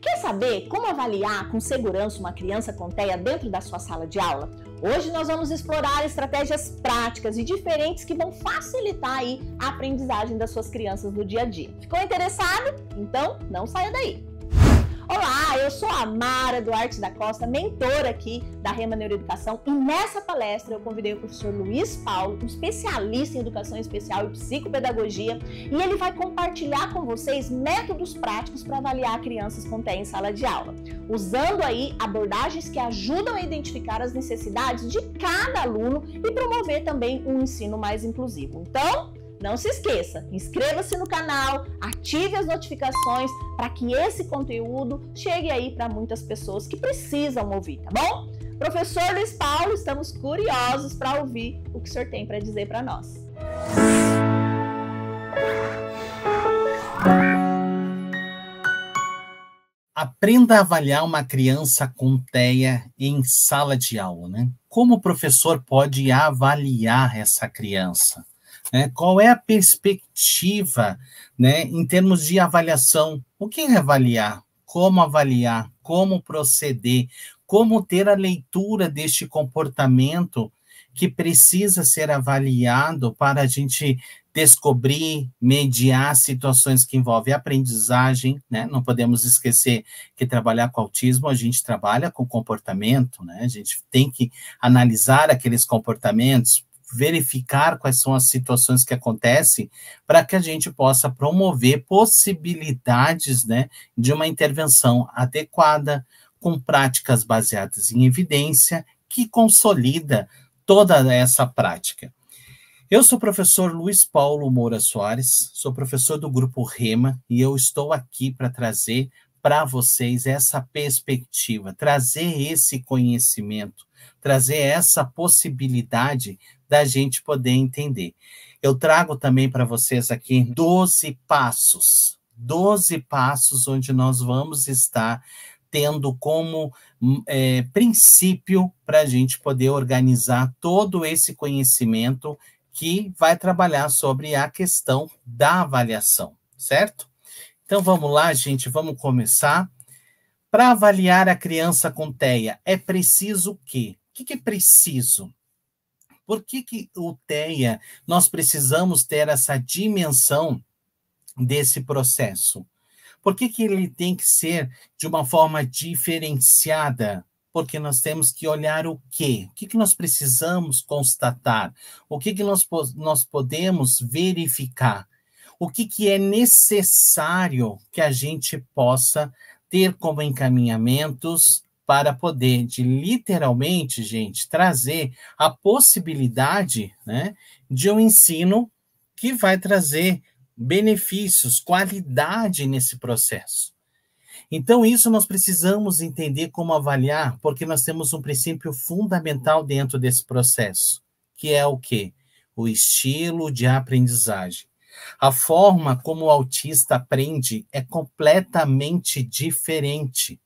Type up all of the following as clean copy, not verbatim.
Quer saber como avaliar com segurança uma criança com TEA dentro da sua sala de aula? Hoje nós vamos explorar estratégias práticas e diferentes que vão facilitar aí a aprendizagem das suas crianças no dia a dia. Ficou interessado? Então não saia daí! Olá, eu sou a Mara Duarte da Costa, mentora aqui da Rema Neuroeducação, e nessa palestra eu convidei o professor Luiz Paulo, um especialista em educação especial e psicopedagogia, e ele vai compartilhar com vocês métodos práticos para avaliar crianças com TEA em sala de aula, usando aí abordagens que ajudam a identificar as necessidades de cada aluno e promover também um ensino mais inclusivo. Então, não se esqueça, inscreva-se no canal, ative as notificações para que esse conteúdo chegue aí para muitas pessoas que precisam ouvir, tá bom? Professor Luiz Paulo, estamos curiosos para ouvir o que o senhor tem para dizer para nós. Aprenda a avaliar uma criança com TEA em sala de aula, né? Como o professor pode avaliar essa criança? Qual é a perspectiva, né, em termos de avaliação? O que é avaliar? Como proceder? Como ter a leitura deste comportamento que precisa ser avaliado para a gente descobrir, mediar situações que envolvem aprendizagem, né? Não podemos esquecer que trabalhar com autismo, a gente trabalha com comportamento, né? A gente tem que analisar aqueles comportamentos, verificar quais são as situações que acontecem para que a gente possa promover possibilidades, né, de uma intervenção adequada, com práticas baseadas em evidência, que consolida toda essa prática. Eu sou o professor Luiz Paulo Moura Soares, sou professor do Grupo Rema e eu estou aqui para trazer para vocês essa perspectiva, trazer esse conhecimento, trazer essa possibilidade da gente poder entender. Eu trago também para vocês aqui 12 passos onde nós vamos estar tendo como princípio para a gente poder organizar todo esse conhecimento que vai trabalhar sobre a questão da avaliação, certo? Então vamos lá, gente, vamos começar. Para avaliar a criança com TEA, é preciso o quê? O que é preciso? Por que o TEA, nós precisamos ter essa dimensão desse processo? Por que ele tem que ser de uma forma diferenciada? Porque nós temos que olhar o quê? O que nós precisamos constatar? O que nós podemos verificar? O que é necessário que a gente possa ter como encaminhamentos para poder, literalmente, gente, trazer a possibilidade, né, de um ensino que vai trazer benefícios, qualidade nesse processo. Então, isso nós precisamos entender como avaliar, porque nós temos um princípio fundamental dentro desse processo, que é o quê? O estilo de aprendizagem. A forma como o autista aprende é completamente diferente,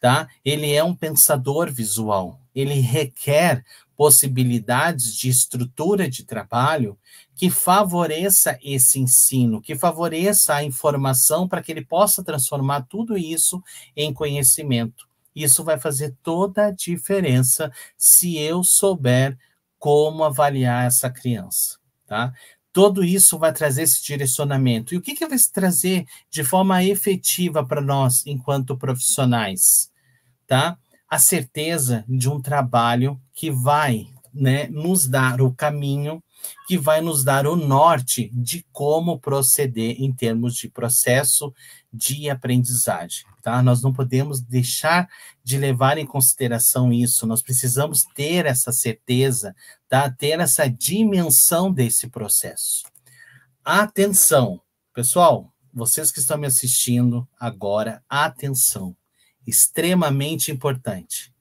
tá? Ele é um pensador visual, ele requer possibilidades de estrutura de trabalho que favoreça esse ensino, que favoreça a informação para que ele possa transformar tudo isso em conhecimento. Isso vai fazer toda a diferença se eu souber como avaliar essa criança, tá? Tudo isso vai trazer esse direcionamento. E o que vai trazer de forma efetiva para nós, enquanto profissionais? Tá? A certeza de um trabalho que vai, né, nos dar o caminho, que vai nos dar o norte de como proceder em termos de processo de aprendizagem. Tá? Nós não podemos deixar de levar em consideração isso, nós precisamos ter essa certeza, tá? Ter essa dimensão desse processo. Atenção, pessoal, vocês que estão me assistindo agora, atenção, extremamente importante.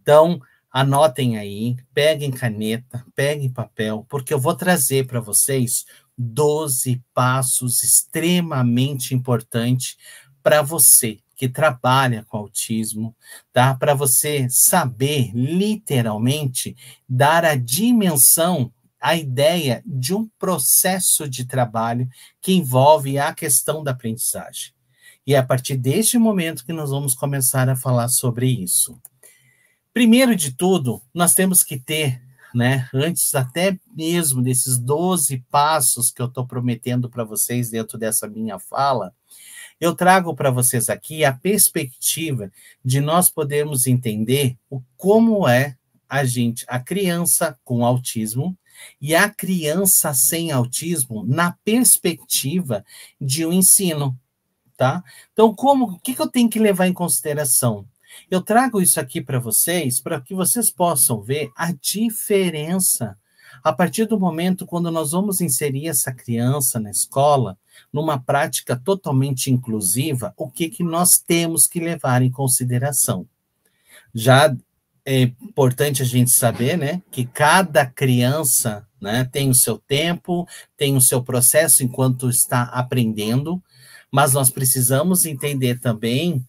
Então, anotem aí, peguem caneta, peguem papel, porque eu vou trazer para vocês 12 passos extremamente importantes para você que trabalha com autismo, tá? Para você saber, literalmente, dar a dimensão, a ideia de um processo de trabalho que envolve a questão da aprendizagem. E é a partir deste momento que nós vamos começar a falar sobre isso. Primeiro de tudo, nós temos que ter, né, antes até mesmo desses 12 passos que eu estou prometendo para vocês dentro dessa minha fala, eu trago para vocês aqui a perspectiva de nós podermos entender como é a criança com autismo e a criança sem autismo na perspectiva de um ensino, tá? Então, o que eu tenho que levar em consideração? Eu trago isso aqui para que vocês possam ver a diferença a partir do momento quando nós vamos inserir essa criança na escola, numa prática totalmente inclusiva, o que nós temos que levar em consideração. Já é importante a gente saber, né, que cada criança, né, tem o seu tempo, tem o seu processo enquanto está aprendendo, mas nós precisamos entender também,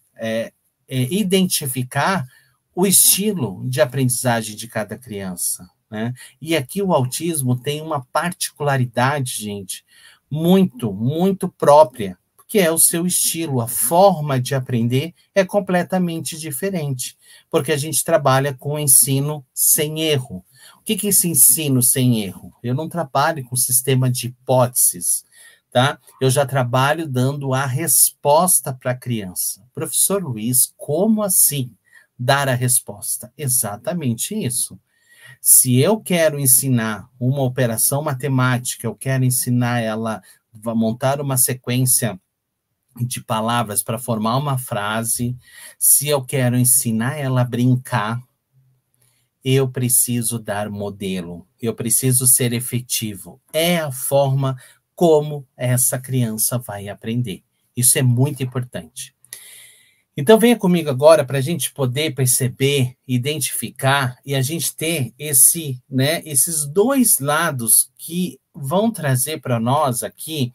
identificar o estilo de aprendizagem de cada criança, né? E aqui o autismo tem uma particularidade, gente, muito, muito própria, que é o seu estilo, a forma de aprender é completamente diferente, porque a gente trabalha com ensino sem erro. O que é esse ensino sem erro? Eu não trabalho com sistema de hipóteses, tá? Eu já trabalho dando a resposta para a criança. Professor Luiz, como assim dar a resposta? Exatamente isso. Se eu quero ensinar uma operação matemática, eu quero ensinar ela a montar uma sequência de palavras para formar uma frase, se eu quero ensinar ela a brincar, eu preciso dar modelo, eu preciso ser efetivo. É a forma como essa criança vai aprender. Isso é muito importante. Então, venha comigo agora para a gente poder perceber, identificar e a gente ter esses dois lados que vão trazer para nós aqui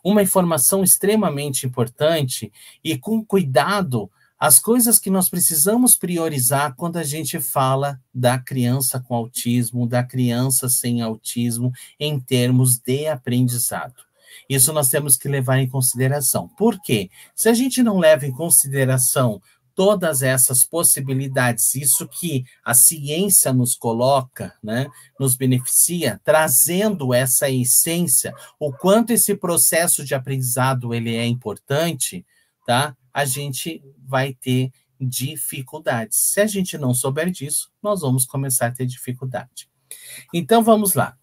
uma informação extremamente importante e com cuidado as coisas que nós precisamos priorizar quando a gente fala da criança com autismo, da criança sem autismo, em termos de aprendizado. Isso nós temos que levar em consideração. Por quê? Se a gente não leva em consideração todas essas possibilidades, isso que a ciência nos coloca, né, nos beneficia, trazendo essa essência, o quanto esse processo de aprendizado ele é importante, tá? A gente vai ter dificuldades. Se a gente não souber disso, nós vamos começar a ter dificuldade. Então, vamos lá.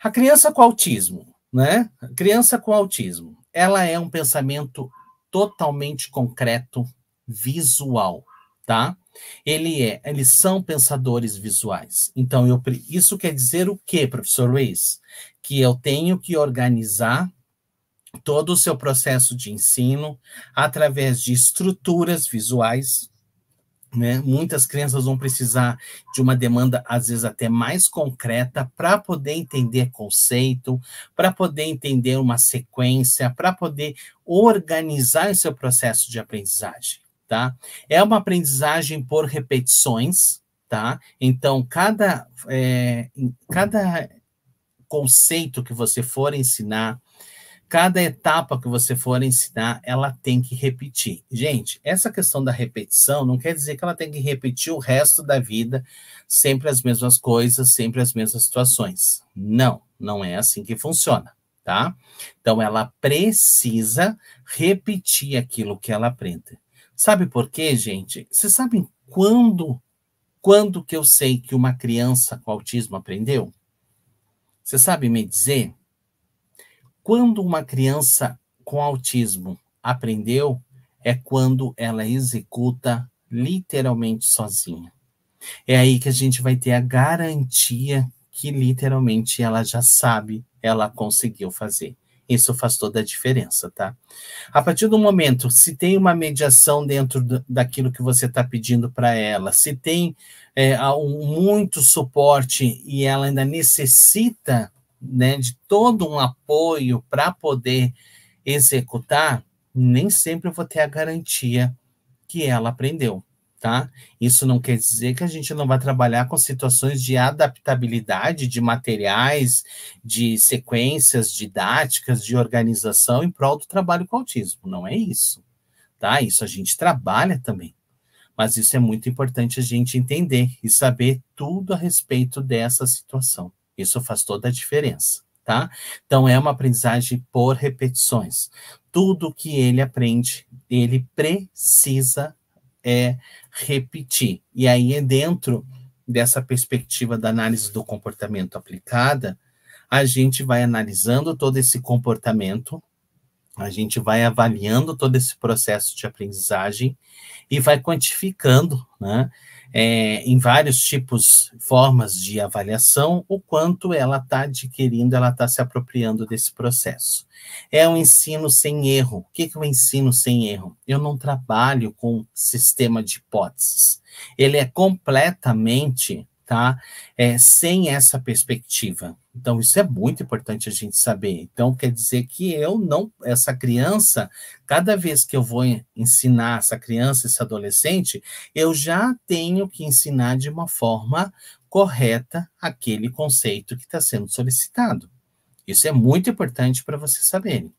A criança com autismo, né? A criança com autismo, ela é um pensamento totalmente concreto, visual, tá? Eles são pensadores visuais. Então, isso quer dizer o quê, professor Luiz? Que eu tenho que organizar todo o seu processo de ensino através de estruturas visuais, né? Muitas crianças vão precisar de uma demanda, às vezes, até mais concreta para poder entender conceito, para poder entender uma sequência, para poder organizar o seu processo de aprendizagem, tá? É uma aprendizagem por repetições, tá? Então, cada conceito que você for ensinar, cada etapa que você for ensinar, ela tem que repetir. Gente, essa questão da repetição não quer dizer que ela tem que repetir o resto da vida, sempre as mesmas coisas, sempre as mesmas situações. Não, não é assim que funciona, tá? Então, ela precisa repetir aquilo que ela aprende. Sabe por quê, gente? Vocês sabem quando que eu sei que uma criança com autismo aprendeu? Você sabe me dizer? Quando uma criança com autismo aprendeu, é quando ela executa literalmente sozinha. É aí que a gente vai ter a garantia que literalmente ela já sabe, ela conseguiu fazer. Isso faz toda a diferença, tá? A partir do momento, se tem uma mediação dentro daquilo que você está pedindo para ela, se tem muito suporte e ela ainda necessita, né, de todo um apoio para poder executar, nem sempre eu vou ter a garantia que ela aprendeu, tá? Isso não quer dizer que a gente não vai trabalhar com situações de adaptabilidade de materiais, de sequências didáticas, de organização em prol do trabalho com autismo, não é isso, tá? Isso a gente trabalha também. Mas isso é muito importante a gente entender e saber tudo a respeito dessa situação. Isso faz toda a diferença, tá? Então, é uma aprendizagem por repetições. Tudo que ele aprende, ele precisa repetir. E aí, dentro dessa perspectiva da análise do comportamento aplicada, a gente vai analisando todo esse comportamento, a gente vai avaliando todo esse processo de aprendizagem e vai quantificando, né, em vários tipos, formas de avaliação, o quanto ela está adquirindo, ela está se apropriando desse processo. É um ensino sem erro. O que é um ensino sem erro? Eu não trabalho com sistema de hipóteses. Ele é completamente, tá, sem essa perspectiva. Então, isso é muito importante a gente saber. Então, quer dizer que essa criança, cada vez que eu vou ensinar essa criança, esse adolescente, eu já tenho que ensinar de uma forma correta aquele conceito que está sendo solicitado. Isso é muito importante para vocês saberem.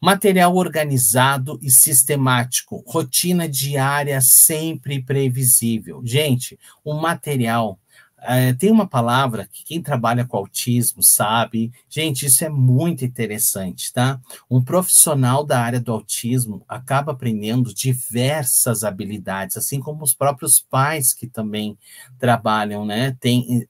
Material organizado e sistemático, rotina diária sempre previsível. Gente, o material... tem uma palavra que quem trabalha com autismo sabe. Gente, isso é muito interessante, tá? Um profissional da área do autismo acaba aprendendo diversas habilidades, assim como os próprios pais que também trabalham, né? Tem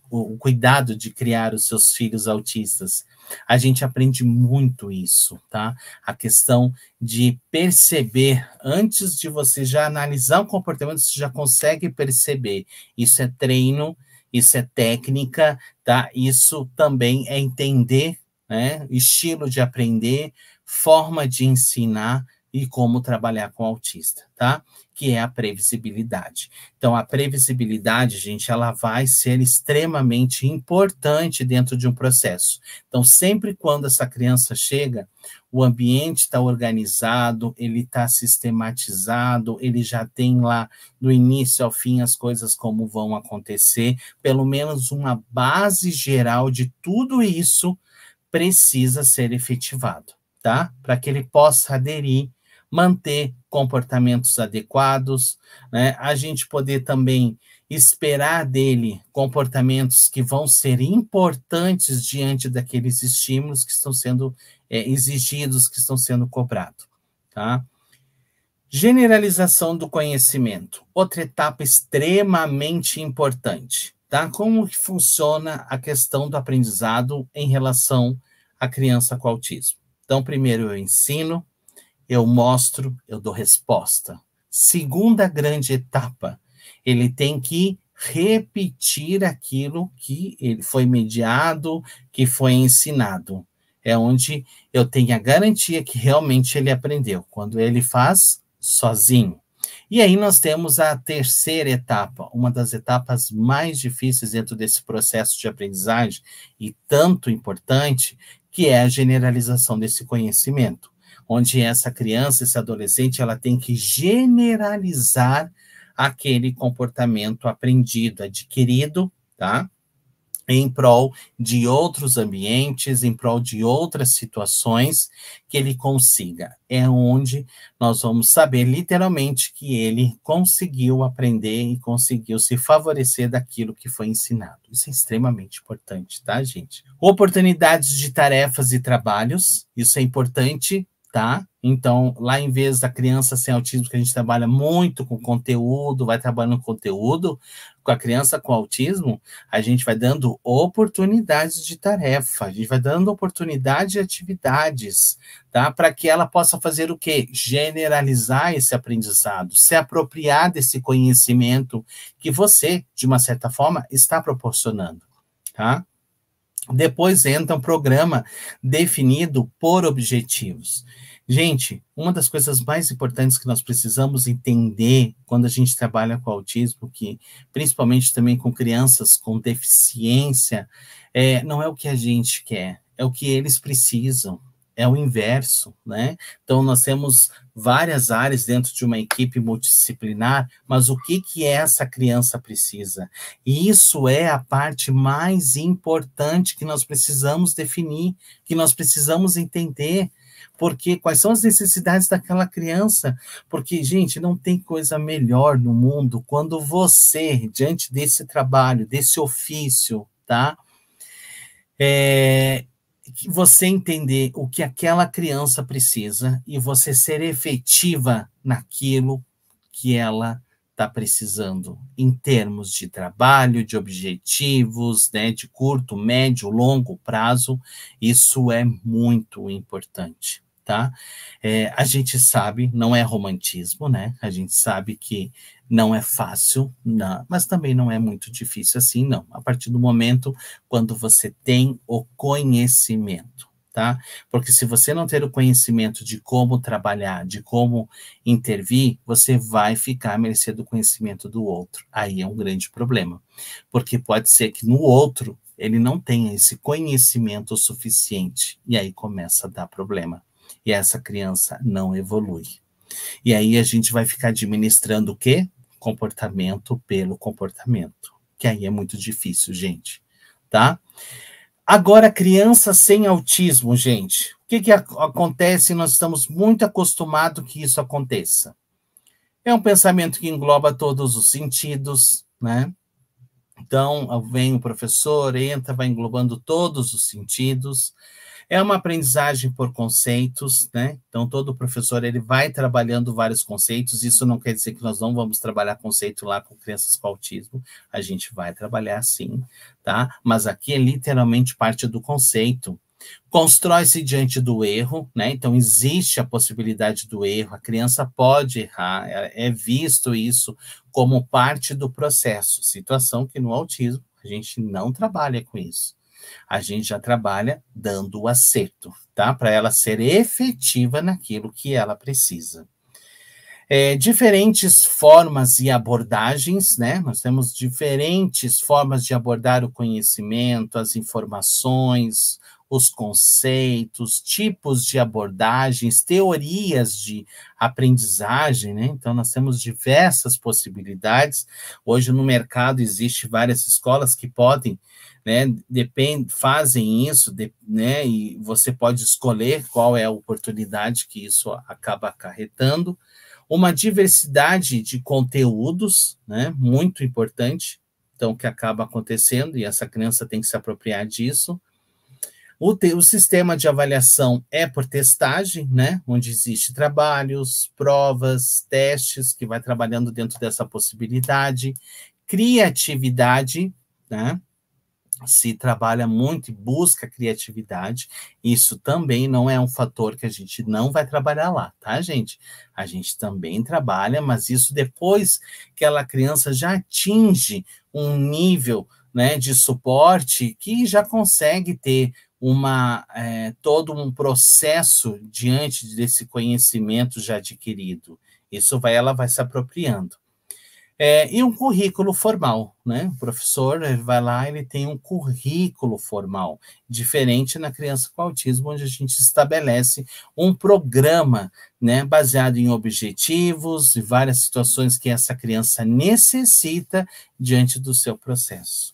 o cuidado de criar os seus filhos autistas. A gente aprende muito isso, tá? A questão de perceber, antes de você já analisar o comportamento, você já consegue perceber. Isso é treino, isso é técnica, tá? Isso também é entender, né? Estilo de aprender, forma de ensinar e como trabalhar com o autista, tá? Que é a previsibilidade. Então, a previsibilidade, gente, ela vai ser extremamente importante dentro de um processo. Então, sempre quando essa criança chega, o ambiente está organizado, ele está sistematizado, ele já tem lá, do início ao fim, as coisas como vão acontecer, pelo menos uma base geral de tudo isso precisa ser efetivado, tá? Para que ele possa aderir, manter comportamentos adequados, né? A gente poder também esperar dele comportamentos que vão ser importantes diante daqueles estímulos que estão sendo exigidos, que estão sendo cobrados, tá? Generalização do conhecimento, outra etapa extremamente importante, tá? Como que funciona a questão do aprendizado em relação à criança com autismo? Então, primeiro eu ensino, eu mostro, eu dou resposta. Segunda grande etapa, ele tem que repetir aquilo que ele foi mediado, que foi ensinado. É onde eu tenho a garantia que realmente ele aprendeu, quando ele faz sozinho. E aí nós temos a terceira etapa, uma das etapas mais difíceis dentro desse processo de aprendizagem e tanto importante, que é a generalização desse conhecimento, onde essa criança, esse adolescente, ela tem que generalizar aquele comportamento aprendido, adquirido, tá? Em prol de outros ambientes, em prol de outras situações que ele consiga. É onde nós vamos saber literalmente que ele conseguiu aprender e conseguiu se favorecer daquilo que foi ensinado. Isso é extremamente importante, tá, gente? Oportunidades de tarefas e trabalhos, isso é importante, tá? Então, lá em vez da criança sem autismo, que a gente trabalha muito com conteúdo, vai trabalhando com conteúdo, com a criança com autismo, a gente vai dando oportunidades de tarefa, a gente vai dando oportunidade de atividades, tá? Para que ela possa fazer o quê? Generalizar esse aprendizado, se apropriar desse conhecimento que você, de uma certa forma, está proporcionando, tá? Depois entra um programa definido por objetivos. Gente, uma das coisas mais importantes que nós precisamos entender quando a gente trabalha com autismo, que principalmente também com crianças com deficiência, não é o que a gente quer, é o que eles precisam. É o inverso, né? Então, nós temos várias áreas dentro de uma equipe multidisciplinar, mas o que essa criança precisa? E isso é a parte mais importante que nós precisamos definir, que nós precisamos entender, Porque quais são as necessidades daquela criança? Porque, gente, não tem coisa melhor no mundo quando você, diante desse trabalho, desse ofício, tá? Que você entender o que aquela criança precisa e você ser efetiva naquilo que ela está precisando, em termos de trabalho, de objetivos, né, de curto, médio, longo prazo, isso é muito importante, tá? A gente sabe, não é romantismo, né? A gente sabe que não é fácil, não, mas também não é muito difícil assim, não. A partir do momento quando você tem o conhecimento, tá? Porque se você não ter o conhecimento de como trabalhar, de como intervir, você vai ficar à mercê do conhecimento do outro. Aí é um grande problema, porque pode ser que no outro ele não tenha esse conhecimento suficiente, e aí começa a dar problema. E essa criança não evolui. E aí a gente vai ficar administrando o quê? Comportamento pelo comportamento, que aí é muito difícil, gente, tá? Agora, criança sem autismo, gente, o que acontece? Nós estamos muito acostumados que isso aconteça. É um pensamento que engloba todos os sentidos, né? Então, vem o professor, entra, vai englobando todos os sentidos. É uma aprendizagem por conceitos, né? Então, todo professor ele vai trabalhando vários conceitos. Isso não quer dizer que nós não vamos trabalhar conceito lá com crianças com autismo. A gente vai trabalhar sim, tá? Mas aqui é literalmente parte do conceito. Constrói-se diante do erro, né? Então, existe a possibilidade do erro. A criança pode errar. É visto isso como parte do processo. Situação que no autismo a gente não trabalha com isso. A gente já trabalha dando o acerto, tá? Para ela ser efetiva naquilo que ela precisa. Diferentes formas e abordagens, né? Nós temos diferentes formas de abordar o conhecimento, as informações, os conceitos, tipos de abordagens, teorias de aprendizagem, né? Então, nós temos diversas possibilidades. Hoje, no mercado, existe várias escolas que podem, né, fazem isso, né, e você pode escolher qual é a oportunidade que isso acaba acarretando. Uma diversidade de conteúdos, né, muito importante, então, que acaba acontecendo, e essa criança tem que se apropriar disso. O sistema de avaliação é por testagem, né, onde existe trabalhos, provas, testes, que vai trabalhando dentro dessa possibilidade. Criatividade, né, se trabalha muito e busca criatividade, isso também não é um fator que a gente não vai trabalhar lá, tá, gente? A gente também trabalha, mas isso depois que aquela criança já atinge um nível, né, de suporte que já consegue ter todo um processo diante desse conhecimento já adquirido. Ela vai se apropriando. E um currículo formal, né? O professor ele vai lá, ele tem um currículo formal, diferente na criança com autismo, onde a gente estabelece um programa, né, baseado em objetivos e várias situações que essa criança necessita diante do seu processo.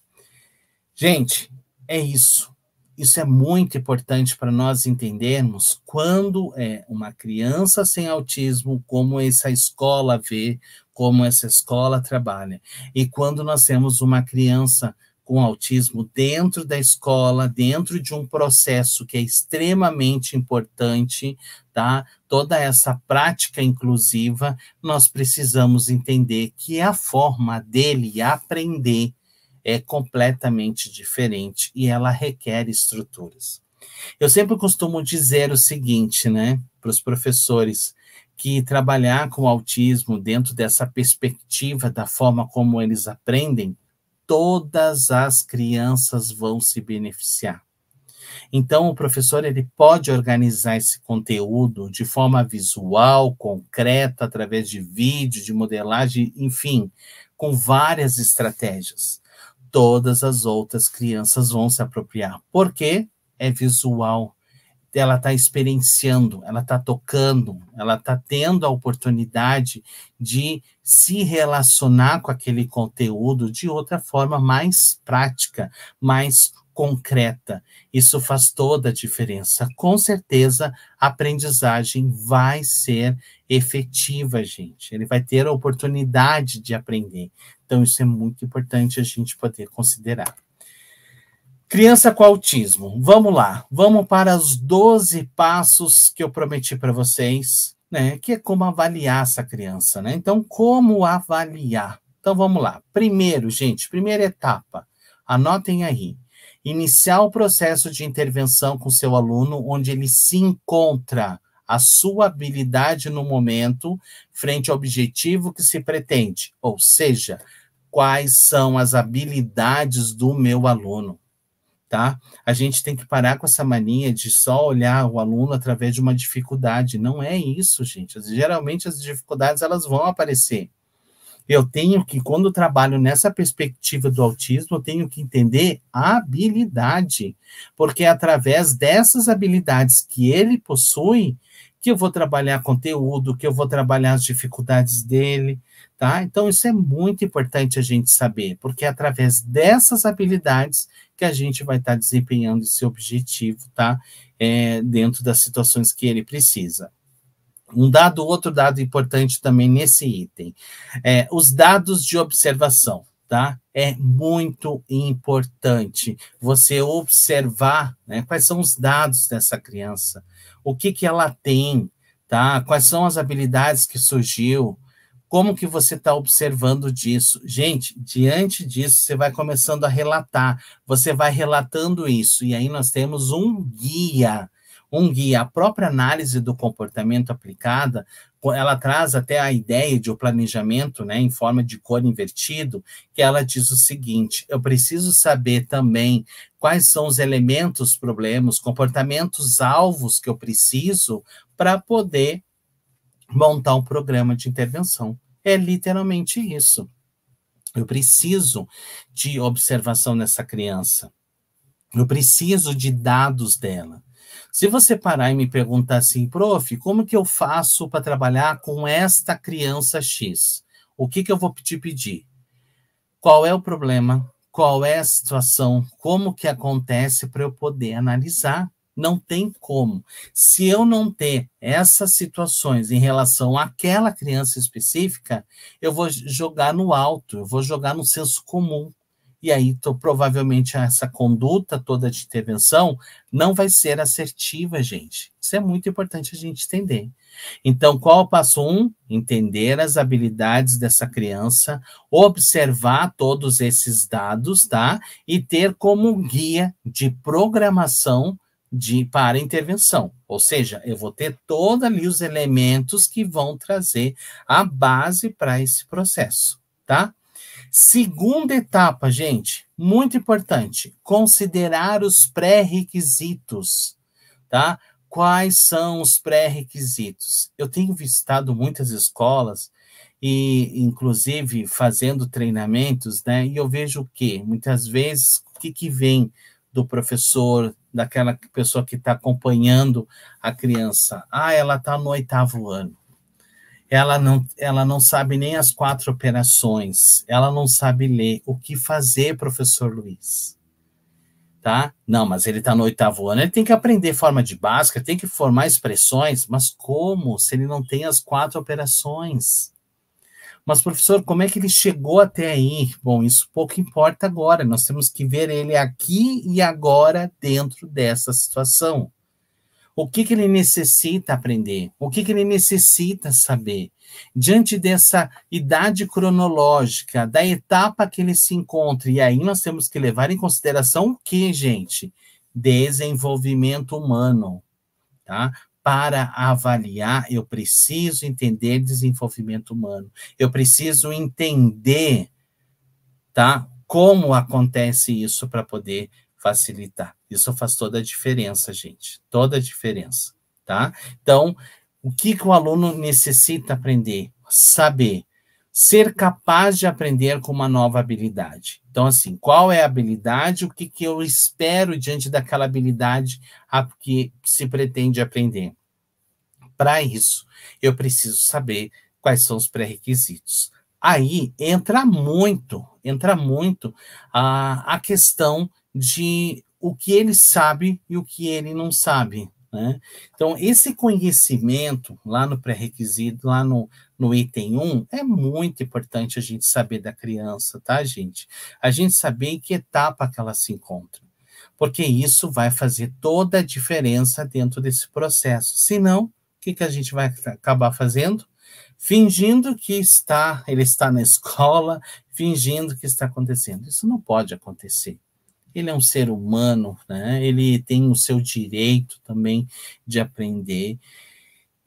Gente, é isso. Isso é muito importante para nós entendermos quando é uma criança sem autismo, como essa escola vê, como essa escola trabalha. E quando nós temos uma criança com autismo dentro da escola, dentro de um processo que é extremamente importante, tá? Toda essa prática inclusiva, nós precisamos entender que a forma dele aprender é completamente diferente e ela requer estruturas. Eu sempre costumo dizer o seguinte, né, para os professores, que trabalhar com autismo dentro dessa perspectiva da forma como eles aprendem, todas as crianças vão se beneficiar. Então, o professor ele pode organizar esse conteúdo de forma visual, concreta, através de vídeo, de modelagem, enfim, com várias estratégias. Todas as outras crianças vão se apropriar, porque é visual, ela está experienciando, ela está tocando, ela está tendo a oportunidade de se relacionar com aquele conteúdo de outra forma mais prática, mais concreta. Isso faz toda a diferença. Com certeza, a aprendizagem vai ser efetiva, gente. Ele vai ter a oportunidade de aprender. Então, isso é muito importante a gente poder considerar. Criança com autismo. Vamos lá. Vamos para os 12 passos que eu prometi para vocês, né? Que é como avaliar essa criança, né? Então, como avaliar? Então, vamos lá. Primeiro, gente, primeira etapa. Anotem aí. Iniciar o processo de intervenção com seu aluno, onde ele se encontra, a sua habilidade no momento, frente ao objetivo que se pretende. Ou seja, quais são as habilidades do meu aluno, tá? A gente tem que parar com essa mania de só olhar o aluno através de uma dificuldade. Não é isso, gente. Geralmente as dificuldades, elas vão aparecer. Eu tenho que, quando trabalho nessa perspectiva do autismo, eu tenho que entender a habilidade, porque é através dessas habilidades que ele possui que eu vou trabalhar conteúdo, que eu vou trabalhar as dificuldades dele, tá? Então, isso é muito importante a gente saber, porque é através dessas habilidades que a gente vai estar desempenhando esse objetivo, tá? Dentro das situações que ele precisa. Outro dado importante também nesse item, os dados de observação, tá? É muito importante você observar, né, quais são os dados dessa criança, o que ela tem, tá? Quais são as habilidades que surgiu, como que você está observando disso. Gente, diante disso, você vai começando a relatar, você vai relatando isso, e aí nós temos um guia. A própria análise do comportamento aplicada, ela traz até a ideia de o planejamento, né, em forma de cor invertido, que ela diz o seguinte: eu preciso saber também quais são os elementos, problemas, comportamentos, alvos que eu preciso para poder montar um programa de intervenção. É literalmente isso. Eu preciso de observação nessa criança. Eu preciso de dados dela. Se você parar e me perguntar assim, prof, como que eu faço para trabalhar com esta criança X? O que eu vou te pedir? Qual é o problema? Qual é a situação? Como que acontece para eu poder analisar? Não tem como. Se eu não ter essas situações em relação àquela criança específica, eu vou jogar no alto, eu vou jogar no senso comum. E aí, provavelmente, essa conduta toda de intervenção não vai ser assertiva, gente. Isso é muito importante a gente entender. Então, qual é o passo 1? Entender as habilidades dessa criança, observar todos esses dados, tá? E ter como guia de programação para intervenção. Ou seja, eu vou ter todos ali os elementos que vão trazer a base para esse processo, tá? Segunda etapa, gente, muito importante, considerar os pré-requisitos, tá? Quais são os pré-requisitos? Eu tenho visitado muitas escolas e, inclusive, fazendo treinamentos, né? E eu vejo o quê? Muitas vezes, o que vem do professor, daquela pessoa que está acompanhando a criança? Ela está no 8º ano. Ela não sabe nem as 4 operações, ela não sabe ler. O que fazer, professor Luiz? Tá? Não, mas ele está no 8º ano, ele tem que aprender forma de básica, tem que formar expressões, mas como? Se ele não tem as 4 operações? Mas, professor, como é que ele chegou até aí? Bom, isso pouco importa agora, nós temos que ver ele aqui e agora dentro dessa situação. O que ele necessita aprender? O que ele necessita saber? Diante dessa idade cronológica, da etapa que ele se encontra, e aí nós temos que levar em consideração o que, gente? Desenvolvimento humano, tá? Para avaliar, eu preciso entender desenvolvimento humano. Eu preciso entender, tá? Como acontece isso para poder facilitar. Isso faz toda a diferença, gente. Toda a diferença, tá? Então, o que o aluno necessita aprender? Saber. Ser capaz de aprender com uma nova habilidade. Então, assim, qual é a habilidade? O que eu espero diante daquela habilidade a que se pretende aprender? Para isso, eu preciso saber quais são os pré-requisitos. Aí entra muito a questão de o que ele sabe e o que ele não sabe, né? Então, esse conhecimento lá no pré-requisito, lá no item 1, é muito importante a gente saber da criança, tá, gente? A gente saber em que etapa que ela se encontra, porque isso vai fazer toda a diferença dentro desse processo. Senão, o que a gente vai acabar fazendo? Fingindo que ele está na escola, fingindo que está acontecendo. Isso não pode acontecer. Ele é um ser humano, né? Ele tem o seu direito também de aprender,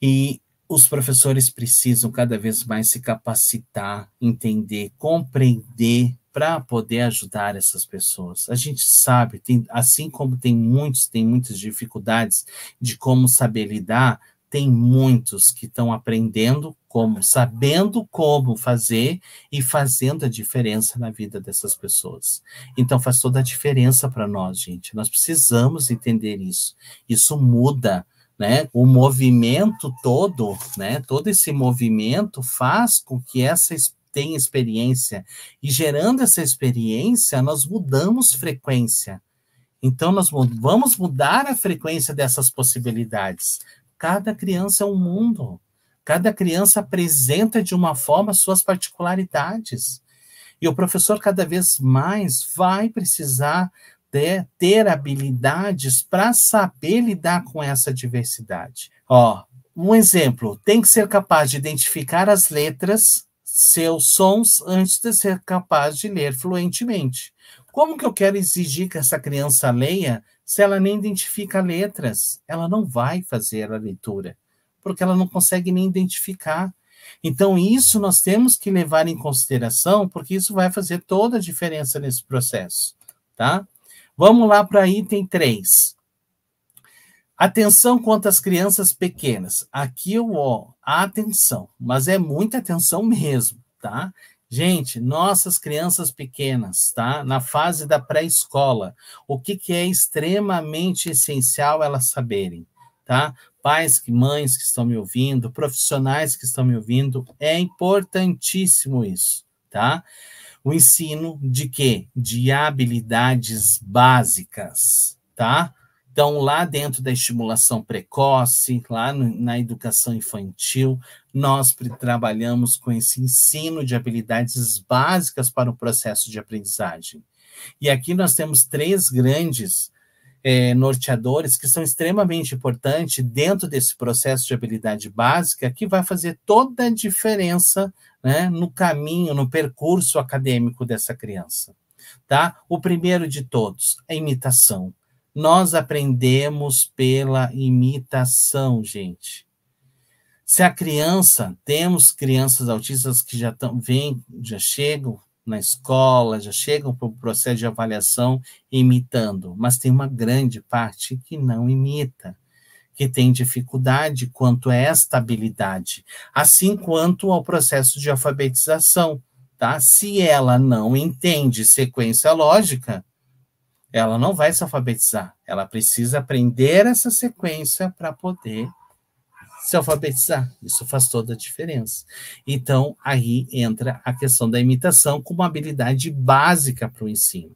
e os professores precisam cada vez mais se capacitar, entender, compreender, para poder ajudar essas pessoas. A gente sabe, assim como tem muitas dificuldades de como saber lidar, tem muitos que estão aprendendo sabendo como fazer e fazendo a diferença na vida dessas pessoas. Então faz toda a diferença para nós, gente. Nós precisamos entender isso. Isso muda, né? O movimento todo, né? Todo esse movimento faz com que tenha experiência, e gerando essa experiência, nós mudamos frequência. Então, nós vamos mudar a frequência dessas possibilidades. Cada criança é um mundo. Cada criança apresenta de uma forma suas particularidades. E o professor, cada vez mais, vai precisar ter habilidades para saber lidar com essa diversidade. Um exemplo, tem que ser capaz de identificar as letras, seus sons, antes de ser capaz de ler fluentemente. Como que eu quero exigir que essa criança leia se ela nem identifica letras? Ela não vai fazer a leitura, porque ela não consegue nem identificar. Então, isso nós temos que levar em consideração, porque isso vai fazer toda a diferença nesse processo, tá? Vamos lá para item 3. Atenção quanto às crianças pequenas. Aqui atenção, mas é muita atenção mesmo, tá? Gente, nossas crianças pequenas, tá? Na fase da pré-escola, o que é extremamente essencial elas saberem, tá? Pais, mães que estão me ouvindo, profissionais que estão me ouvindo, é importantíssimo isso, tá? O ensino de quê? De habilidades básicas, tá? Então, lá dentro da estimulação precoce, lá na educação infantil, nós trabalhamos com esse ensino de habilidades básicas para o processo de aprendizagem. E aqui nós temos 3 grandes norteadores que são extremamente importantes dentro desse processo de habilidade básica, que vai fazer toda a diferença, né, no caminho, no percurso acadêmico dessa criança, tá? O primeiro de todos, a imitação. Nós aprendemos pela imitação, gente. Se a criança, temos crianças autistas que já chegam na escola, já chegam para o processo de avaliação imitando, mas tem uma grande parte que não imita, que tem dificuldade quanto a esta habilidade, assim quanto ao processo de alfabetização, tá? Se ela não entende sequência lógica, ela não vai se alfabetizar. Ela precisa aprender essa sequência para poder se alfabetizar. Isso faz toda a diferença. Então, aí entra a questão da imitação como uma habilidade básica para o ensino.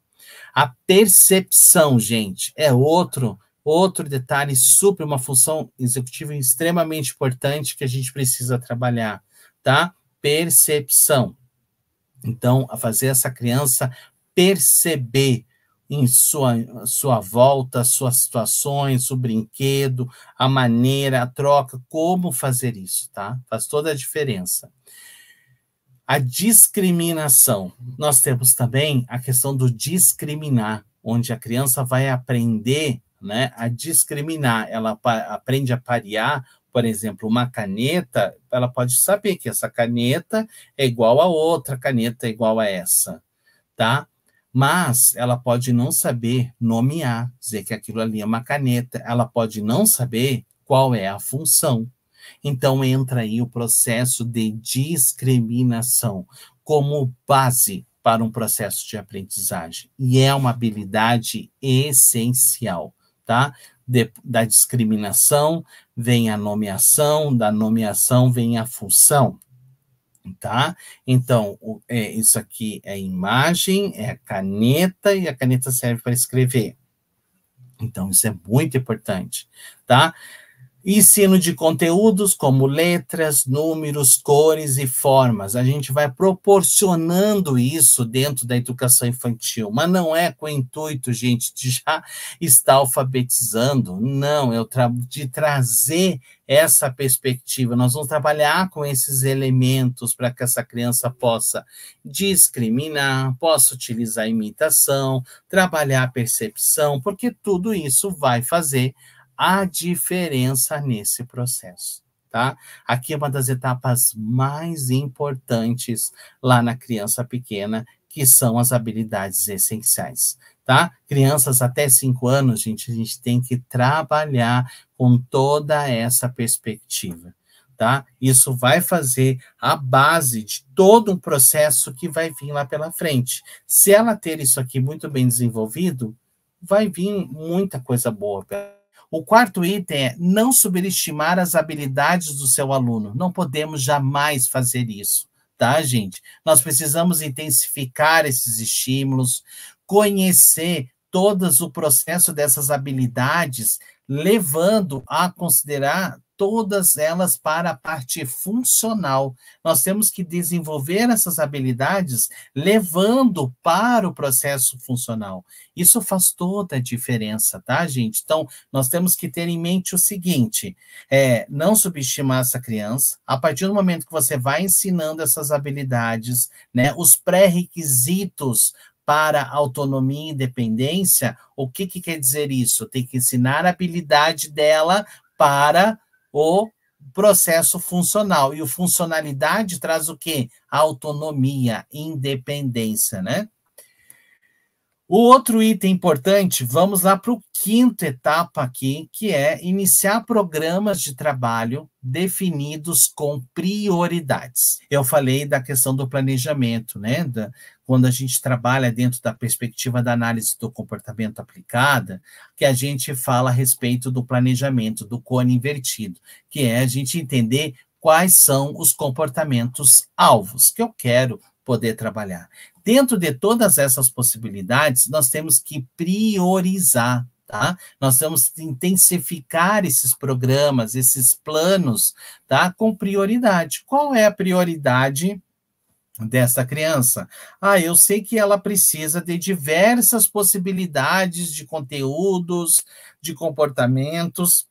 A percepção, gente, é outro detalhe uma função executiva extremamente importante que a gente precisa trabalhar, tá? Percepção. Então, a fazer essa criança perceber em sua volta, suas situações, o brinquedo, a maneira, a troca, como fazer isso, tá? Faz toda a diferença. A discriminação. Nós temos também a questão do discriminar, onde a criança vai aprender, né, a discriminar. Ela aprende a parear, por exemplo, uma caneta, ela pode saber que essa caneta é igual a outra, caneta é igual a essa, tá? Mas ela pode não saber nomear, dizer que aquilo ali é uma caneta, ela pode não saber qual é a função. Então, entra aí o processo de discriminação como base para um processo de aprendizagem. E é uma habilidade essencial, tá? Da discriminação vem a nomeação, da nomeação vem a função. Tá? Então, isso aqui é imagem, é a caneta, e a caneta serve para escrever. Então, isso é muito importante, tá? Ensino de conteúdos como letras, números, cores e formas. A gente vai proporcionando isso dentro da educação infantil, mas não é com o intuito, gente, de já estar alfabetizando. Não, de trazer essa perspectiva. Nós vamos trabalhar com esses elementos para que essa criança possa discriminar, possa utilizar a imitação, trabalhar a percepção, porque tudo isso vai fazer a diferença nesse processo, tá? Aqui é uma das etapas mais importantes lá na criança pequena, que são as habilidades essenciais, tá? Crianças até 5 anos, gente, a gente tem que trabalhar com toda essa perspectiva, tá? Isso vai fazer a base de todo um processo que vai vir lá pela frente. Se ela ter isso aqui muito bem desenvolvido, vai vir muita coisa boa. O quarto item é não subestimar as habilidades do seu aluno. Não podemos jamais fazer isso, tá, gente? Nós precisamos intensificar esses estímulos, conhecer todo o processo dessas habilidades, levando a considerar todas elas para a parte funcional. Nós temos que desenvolver essas habilidades levando para o processo funcional. Isso faz toda a diferença, tá, gente? Então, nós temos que ter em mente o seguinte, não subestimar essa criança. A partir do momento que você vai ensinando essas habilidades, né, os pré-requisitos para autonomia e independência, o que quer dizer isso? Tem que ensinar a habilidade dela para o processo funcional. E o funcionalidade traz o quê? Autonomia, independência, né? O outro item importante, vamos lá para o quinta etapa aqui, que é iniciar programas de trabalho definidos com prioridades. Eu falei da questão do planejamento, né? Quando a gente trabalha dentro da perspectiva da análise do comportamento aplicada, que a gente fala a respeito do planejamento, do cone invertido, que é a gente entender quais são os comportamentos alvos que eu quero poder trabalhar. Dentro de todas essas possibilidades, nós temos que priorizar, tá? Nós temos que intensificar esses programas, esses planos, tá? Com prioridade. Qual é a prioridade dessa criança? Eu sei que ela precisa de diversas possibilidades de conteúdos, de comportamentos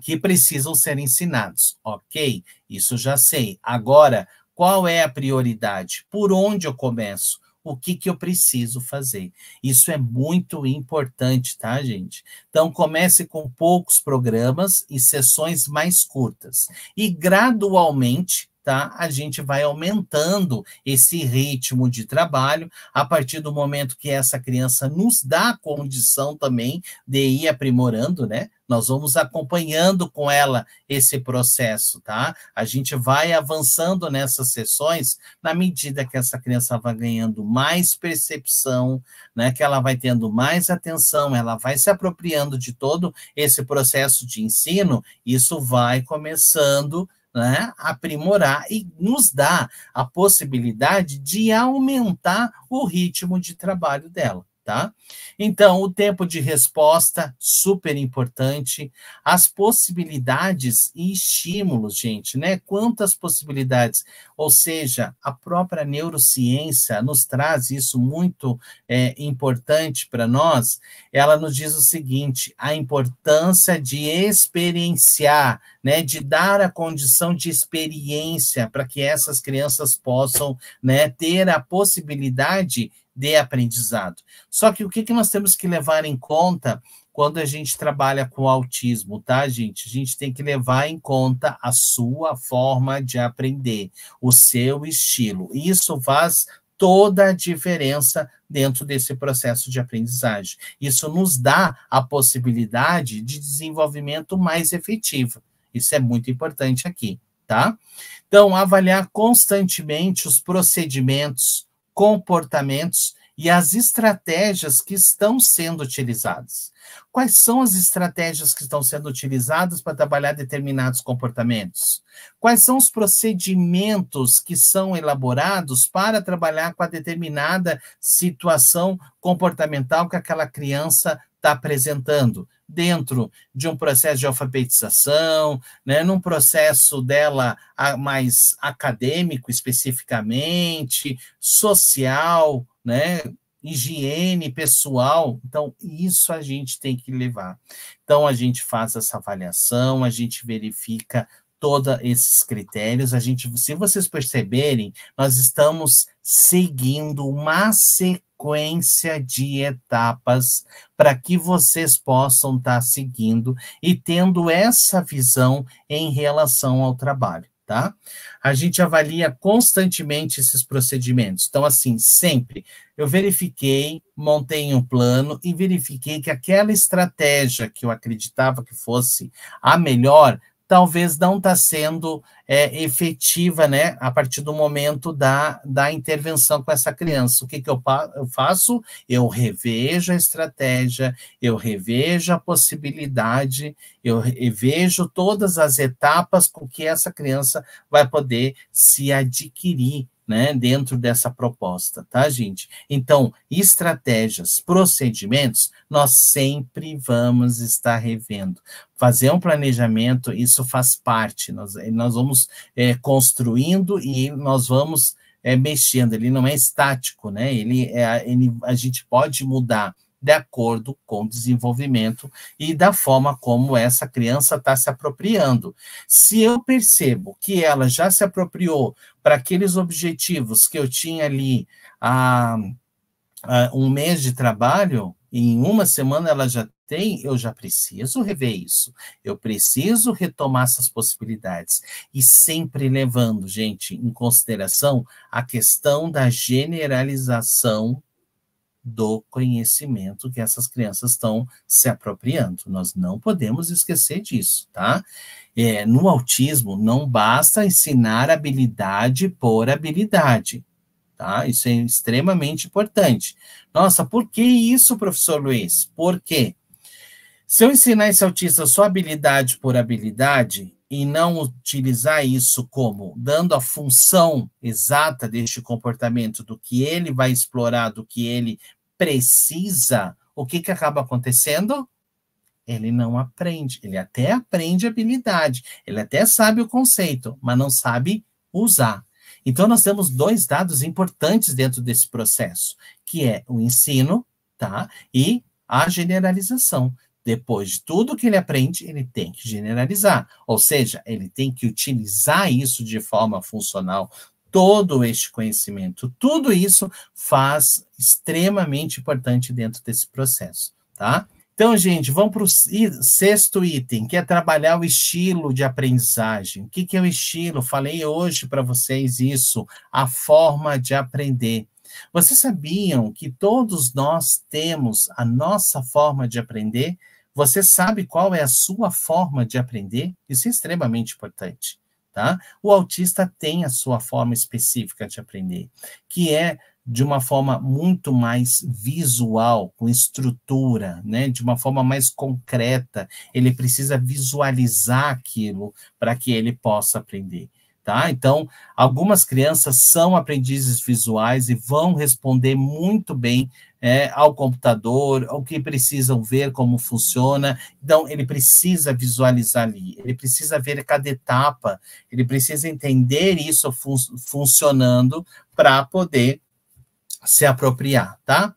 que precisam ser ensinados. Ok, isso já sei. Agora, qual é a prioridade? Por onde eu começo? O que eu preciso fazer? Isso é muito importante, tá, gente? Então, comece com poucos programas e sessões mais curtas. E, gradualmente, tá, a gente vai aumentando esse ritmo de trabalho a partir do momento que essa criança nos dá a condição também de ir aprimorando, né? Nós vamos acompanhando com ela esse processo, tá? A gente vai avançando nessas sessões na medida que essa criança vai ganhando mais percepção, né? Que ela vai tendo mais atenção, ela vai se apropriando de todo esse processo de ensino, isso vai começando, né, aprimorar e nos dá a possibilidade de aumentar o ritmo de trabalho dela, tá? Então, o tempo de resposta, super importante, as possibilidades e estímulos, gente, né? Quantas possibilidades, ou seja, a própria neurociência nos traz isso muito importante para nós, ela nos diz o seguinte, a importância de experienciar, né, de dar a condição de experiência para que essas crianças possam, né, ter a possibilidade de aprendizado. Só que o que nós temos que levar em conta quando a gente trabalha com autismo, tá, gente? A gente tem que levar em conta a sua forma de aprender, o seu estilo. Isso faz toda a diferença dentro desse processo de aprendizagem. Isso nos dá a possibilidade de desenvolvimento mais efetivo. Isso é muito importante aqui, tá? Então, avaliar constantemente os procedimentos, comportamentos e as estratégias que estão sendo utilizadas. Quais são as estratégias que estão sendo utilizadas para trabalhar determinados comportamentos? Quais são os procedimentos que são elaborados para trabalhar com a determinada situação comportamental que aquela criança está apresentando? Dentro de um processo de alfabetização, né, num processo dela mais acadêmico especificamente, social, né, higiene pessoal. Então, isso a gente tem que levar. Então, a gente faz essa avaliação, a gente verifica todos esses critérios. Se vocês perceberem, nós estamos seguindo uma sequência de etapas para que vocês possam estar seguindo e tendo essa visão em relação ao trabalho, tá? A gente avalia constantemente esses procedimentos. Então, assim, sempre eu verifiquei, montei um plano e verifiquei que aquela estratégia que eu acreditava que fosse a melhor, talvez não está sendo efetiva, né, a partir do momento da intervenção com essa criança. O que eu faço? Eu revejo a estratégia, eu revejo a possibilidade, eu revejo todas as etapas com que essa criança vai poder se adquirir, né, dentro dessa proposta, tá, gente? Então, estratégias, procedimentos, nós sempre vamos estar revendo. Fazer um planejamento, isso faz parte, nós vamos construindo e nós vamos mexendo, ele não é estático, né? A gente pode mudar de acordo com o desenvolvimento e da forma como essa criança está se apropriando. Se eu percebo que ela já se apropriou para aqueles objetivos que eu tinha ali há um mês de trabalho, em uma semana ela já tem, eu já preciso rever isso. Eu preciso retomar essas possibilidades. E sempre levando, gente, em consideração a questão da generalização do conhecimento que essas crianças estão se apropriando. Nós não podemos esquecer disso, tá? No autismo, não basta ensinar habilidade por habilidade, tá? Isso é extremamente importante. Nossa, por que isso, professor Luiz? Por quê? Se eu ensinar esse autista só habilidade por habilidade e não utilizar isso como dando a função exata deste comportamento, do que ele vai explorar, do que ele precisa, o que acaba acontecendo? Ele não aprende. Ele até aprende habilidade, ele até sabe o conceito, mas não sabe usar. Então, nós temos dois dados importantes dentro desse processo, que é o ensino, tá? E a generalização. Depois de tudo que ele aprende, ele tem que generalizar. Ou seja, ele tem que utilizar isso de forma funcional, todo este conhecimento. Tudo isso faz extremamente importante dentro desse processo, tá? Então, gente, vamos para o sexto item, que é trabalhar o estilo de aprendizagem. O que é o estilo? Falei hoje para vocês isso, a forma de aprender. Vocês sabiam que todos nós temos a nossa forma de aprender? Você sabe qual é a sua forma de aprender? Isso é extremamente importante, tá? O autista tem a sua forma específica de aprender, que é de uma forma muito mais visual, com estrutura, né? De uma forma mais concreta. Ele precisa visualizar aquilo para que ele possa aprender. Tá? Então, algumas crianças são aprendizes visuais e vão responder muito bem ao computador, ao que precisam ver como funciona. Então, ele precisa visualizar ali, ele precisa ver cada etapa, ele precisa entender isso funcionando para poder se apropriar, tá?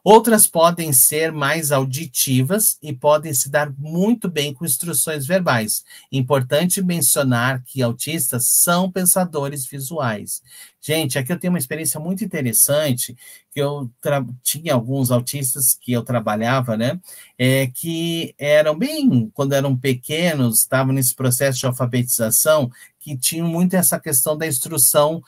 Outras podem ser mais auditivas e podem se dar muito bem com instruções verbais. Importante mencionar que autistas são pensadores visuais. Gente, aqui eu tenho uma experiência muito interessante, que eu tinha alguns autistas que eu trabalhava, né, que eram bem, quando eram pequenos, estavam nesse processo de alfabetização, que tinham muito essa questão da instrução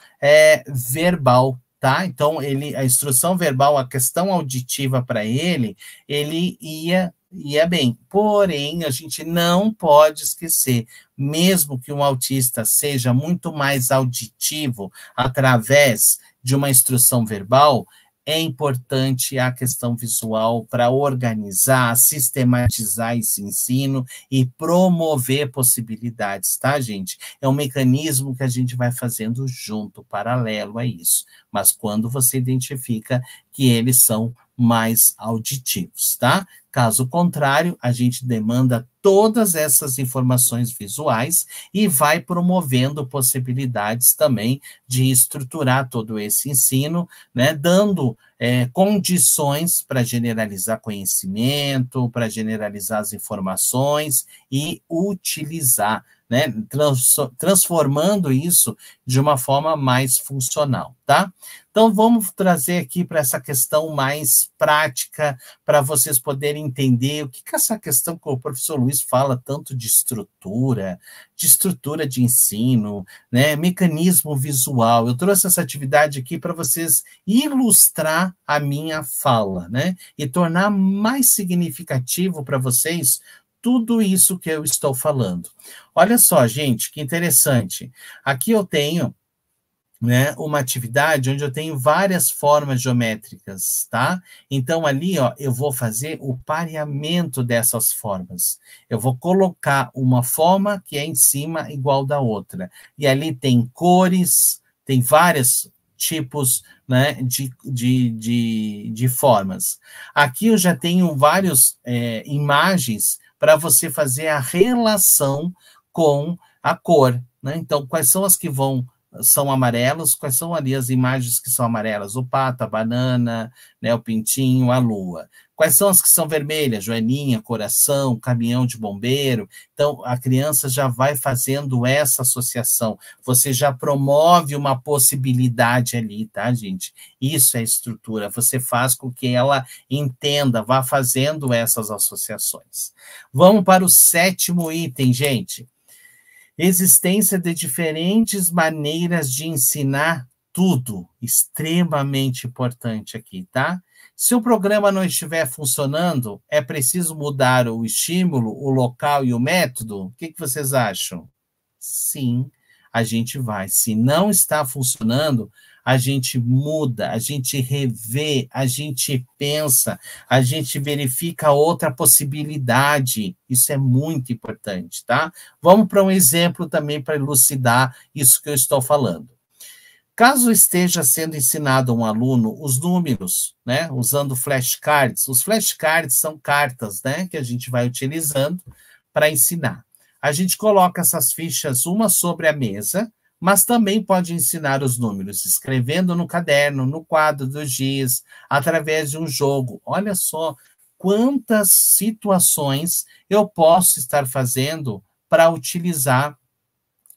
verbal, tá? Então, a instrução verbal, a questão auditiva para ele ia bem. Porém, a gente não pode esquecer, mesmo que um autista seja muito mais auditivo através de uma instrução verbal, é importante a questão visual para organizar, sistematizar esse ensino e promover possibilidades, tá, gente? É um mecanismo que a gente vai fazendo junto, paralelo a isso, mas quando você identifica que eles são mais auditivos, tá? Caso contrário, a gente demanda todas essas informações visuais e vai promovendo possibilidades também de estruturar todo esse ensino, né, dando condições para generalizar conhecimento, para generalizar as informações e utilizar, né, transformando isso de uma forma mais funcional, tá? Então, vamos trazer aqui para essa questão mais prática, para vocês poderem entender o que essa questão que o professor Luiz fala tanto de estrutura de ensino, né, mecanismo visual. Eu trouxe essa atividade aqui para vocês ilustrar a minha fala, né, e tornar mais significativo para vocês tudo isso que eu estou falando. Olha só, gente, que interessante. Aqui eu tenho, né, uma atividade onde eu tenho várias formas geométricas, tá? Então, ali, ó, eu vou fazer o pareamento dessas formas. Eu vou colocar uma forma que é em cima igual da outra. E ali tem cores, tem vários tipos, né, de formas. Aqui eu já tenho várias imagens para você fazer a relação com a cor, né? Então, quais são as que são amarelos, quais são ali as imagens que são amarelas? O pato, a banana, né, o pintinho, a lua. Quais são as que são vermelhas? Joaninha, coração, caminhão de bombeiro. Então, a criança já vai fazendo essa associação. Você já promove uma possibilidade ali, tá, gente? Isso é estrutura. Você faz com que ela entenda, vá fazendo essas associações. Vamos para o 7º item, gente. Existência de diferentes maneiras de ensinar tudo, extremamente importante aqui, tá? Se o programa não estiver funcionando, é preciso mudar o estímulo, o local e o método? O que vocês acham? Sim, a gente vai. Se não está funcionando, a gente muda, a gente revê, a gente pensa, a gente verifica outra possibilidade. Isso é muito importante, tá? Vamos para um exemplo também para elucidar isso que eu estou falando. Caso esteja sendo ensinado a um aluno os números, né, usando flashcards, os flashcards são cartas, né, que a gente vai utilizando para ensinar. A gente coloca essas fichas uma sobre a mesa, mas também pode ensinar os números escrevendo no caderno, no quadro dos dias, através de um jogo. Olha só quantas situações eu posso estar fazendo para utilizar,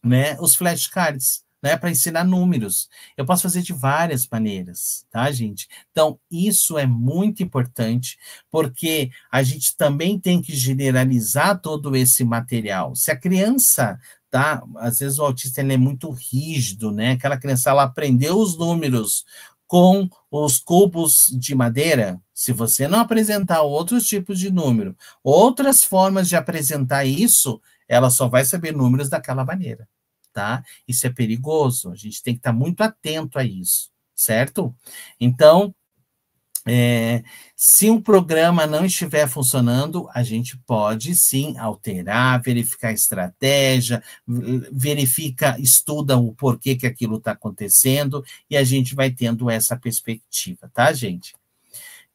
né, os flashcards, né, para ensinar números. Eu posso fazer de várias maneiras, tá, gente? Então, isso é muito importante, porque a gente também tem que generalizar todo esse material. Se a criança, tá, às vezes o autista ele é muito rígido, né? Aquela criança, ela aprendeu os números com os cubos de madeira. Se você não apresentar outros tipos de número, outras formas de apresentar isso, ela só vai saber números daquela maneira. Tá? Isso é perigoso, a gente tem que estar muito atento a isso, certo? Então, se um programa não estiver funcionando, a gente pode sim alterar, verificar a estratégia, verifica, estuda o porquê que aquilo está acontecendo, e a gente vai tendo essa perspectiva, tá, gente?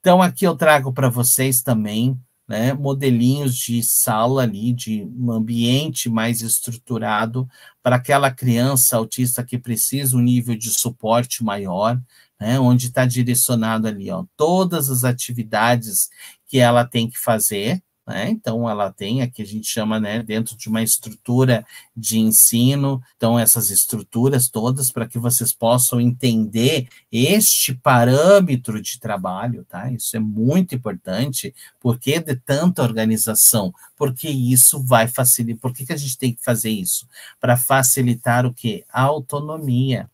Então, aqui eu trago para vocês também, né, modelinhos de sala ali, de um ambiente mais estruturado para aquela criança autista que precisa um nível de suporte maior, né, onde está direcionado ali, ó, todas as atividades que ela tem que fazer, né, então ela tem, aqui a gente chama, né, dentro de uma estrutura de ensino, então essas estruturas todas para que vocês possam entender este parâmetro de trabalho, tá, isso é muito importante. Por que de tanta organização? Porque isso vai facilitar, por que a gente tem que fazer isso? Para facilitar o quê? A autonomia,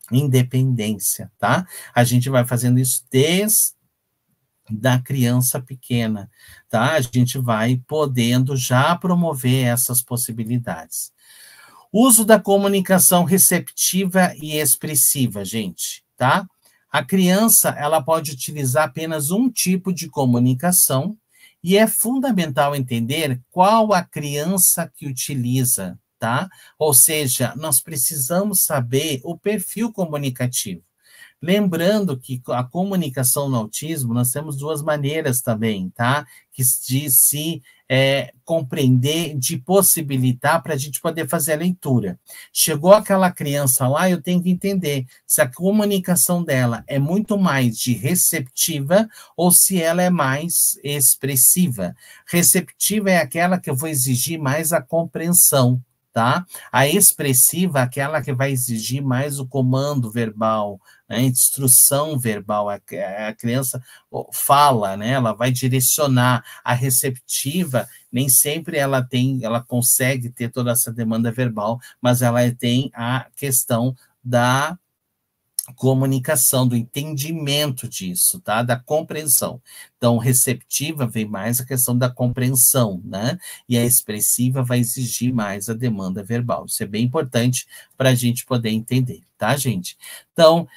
independência, tá? A gente vai fazendo isso desde da criança pequena, tá? A gente vai podendo já promover essas possibilidades. Uso da comunicação receptiva e expressiva, gente, tá? A criança, ela pode utilizar apenas um tipo de comunicação e é fundamental entender qual a criança que utiliza, tá? Ou seja, nós precisamos saber o perfil comunicativo. Lembrando que a comunicação no autismo, nós temos duas maneiras também, tá? De se compreender, de possibilitar para a gente poder fazer a leitura. Chegou aquela criança lá, eu tenho que entender se a comunicação dela é muito mais de receptiva ou se ela é mais expressiva. Receptiva é aquela que eu vou exigir mais a compreensão, tá? A expressiva é aquela que vai exigir mais o comando verbal, né? Instrução verbal, a criança fala, né? Ela vai direcionar. A receptiva, nem sempre ela consegue ter toda essa demanda verbal, mas ela tem a questão da comunicação, do entendimento disso, tá? Da compreensão. Então, receptiva vem mais a questão da compreensão, né? E a expressiva vai exigir mais a demanda verbal. Isso é bem importante para a gente poder entender, tá, gente? Então,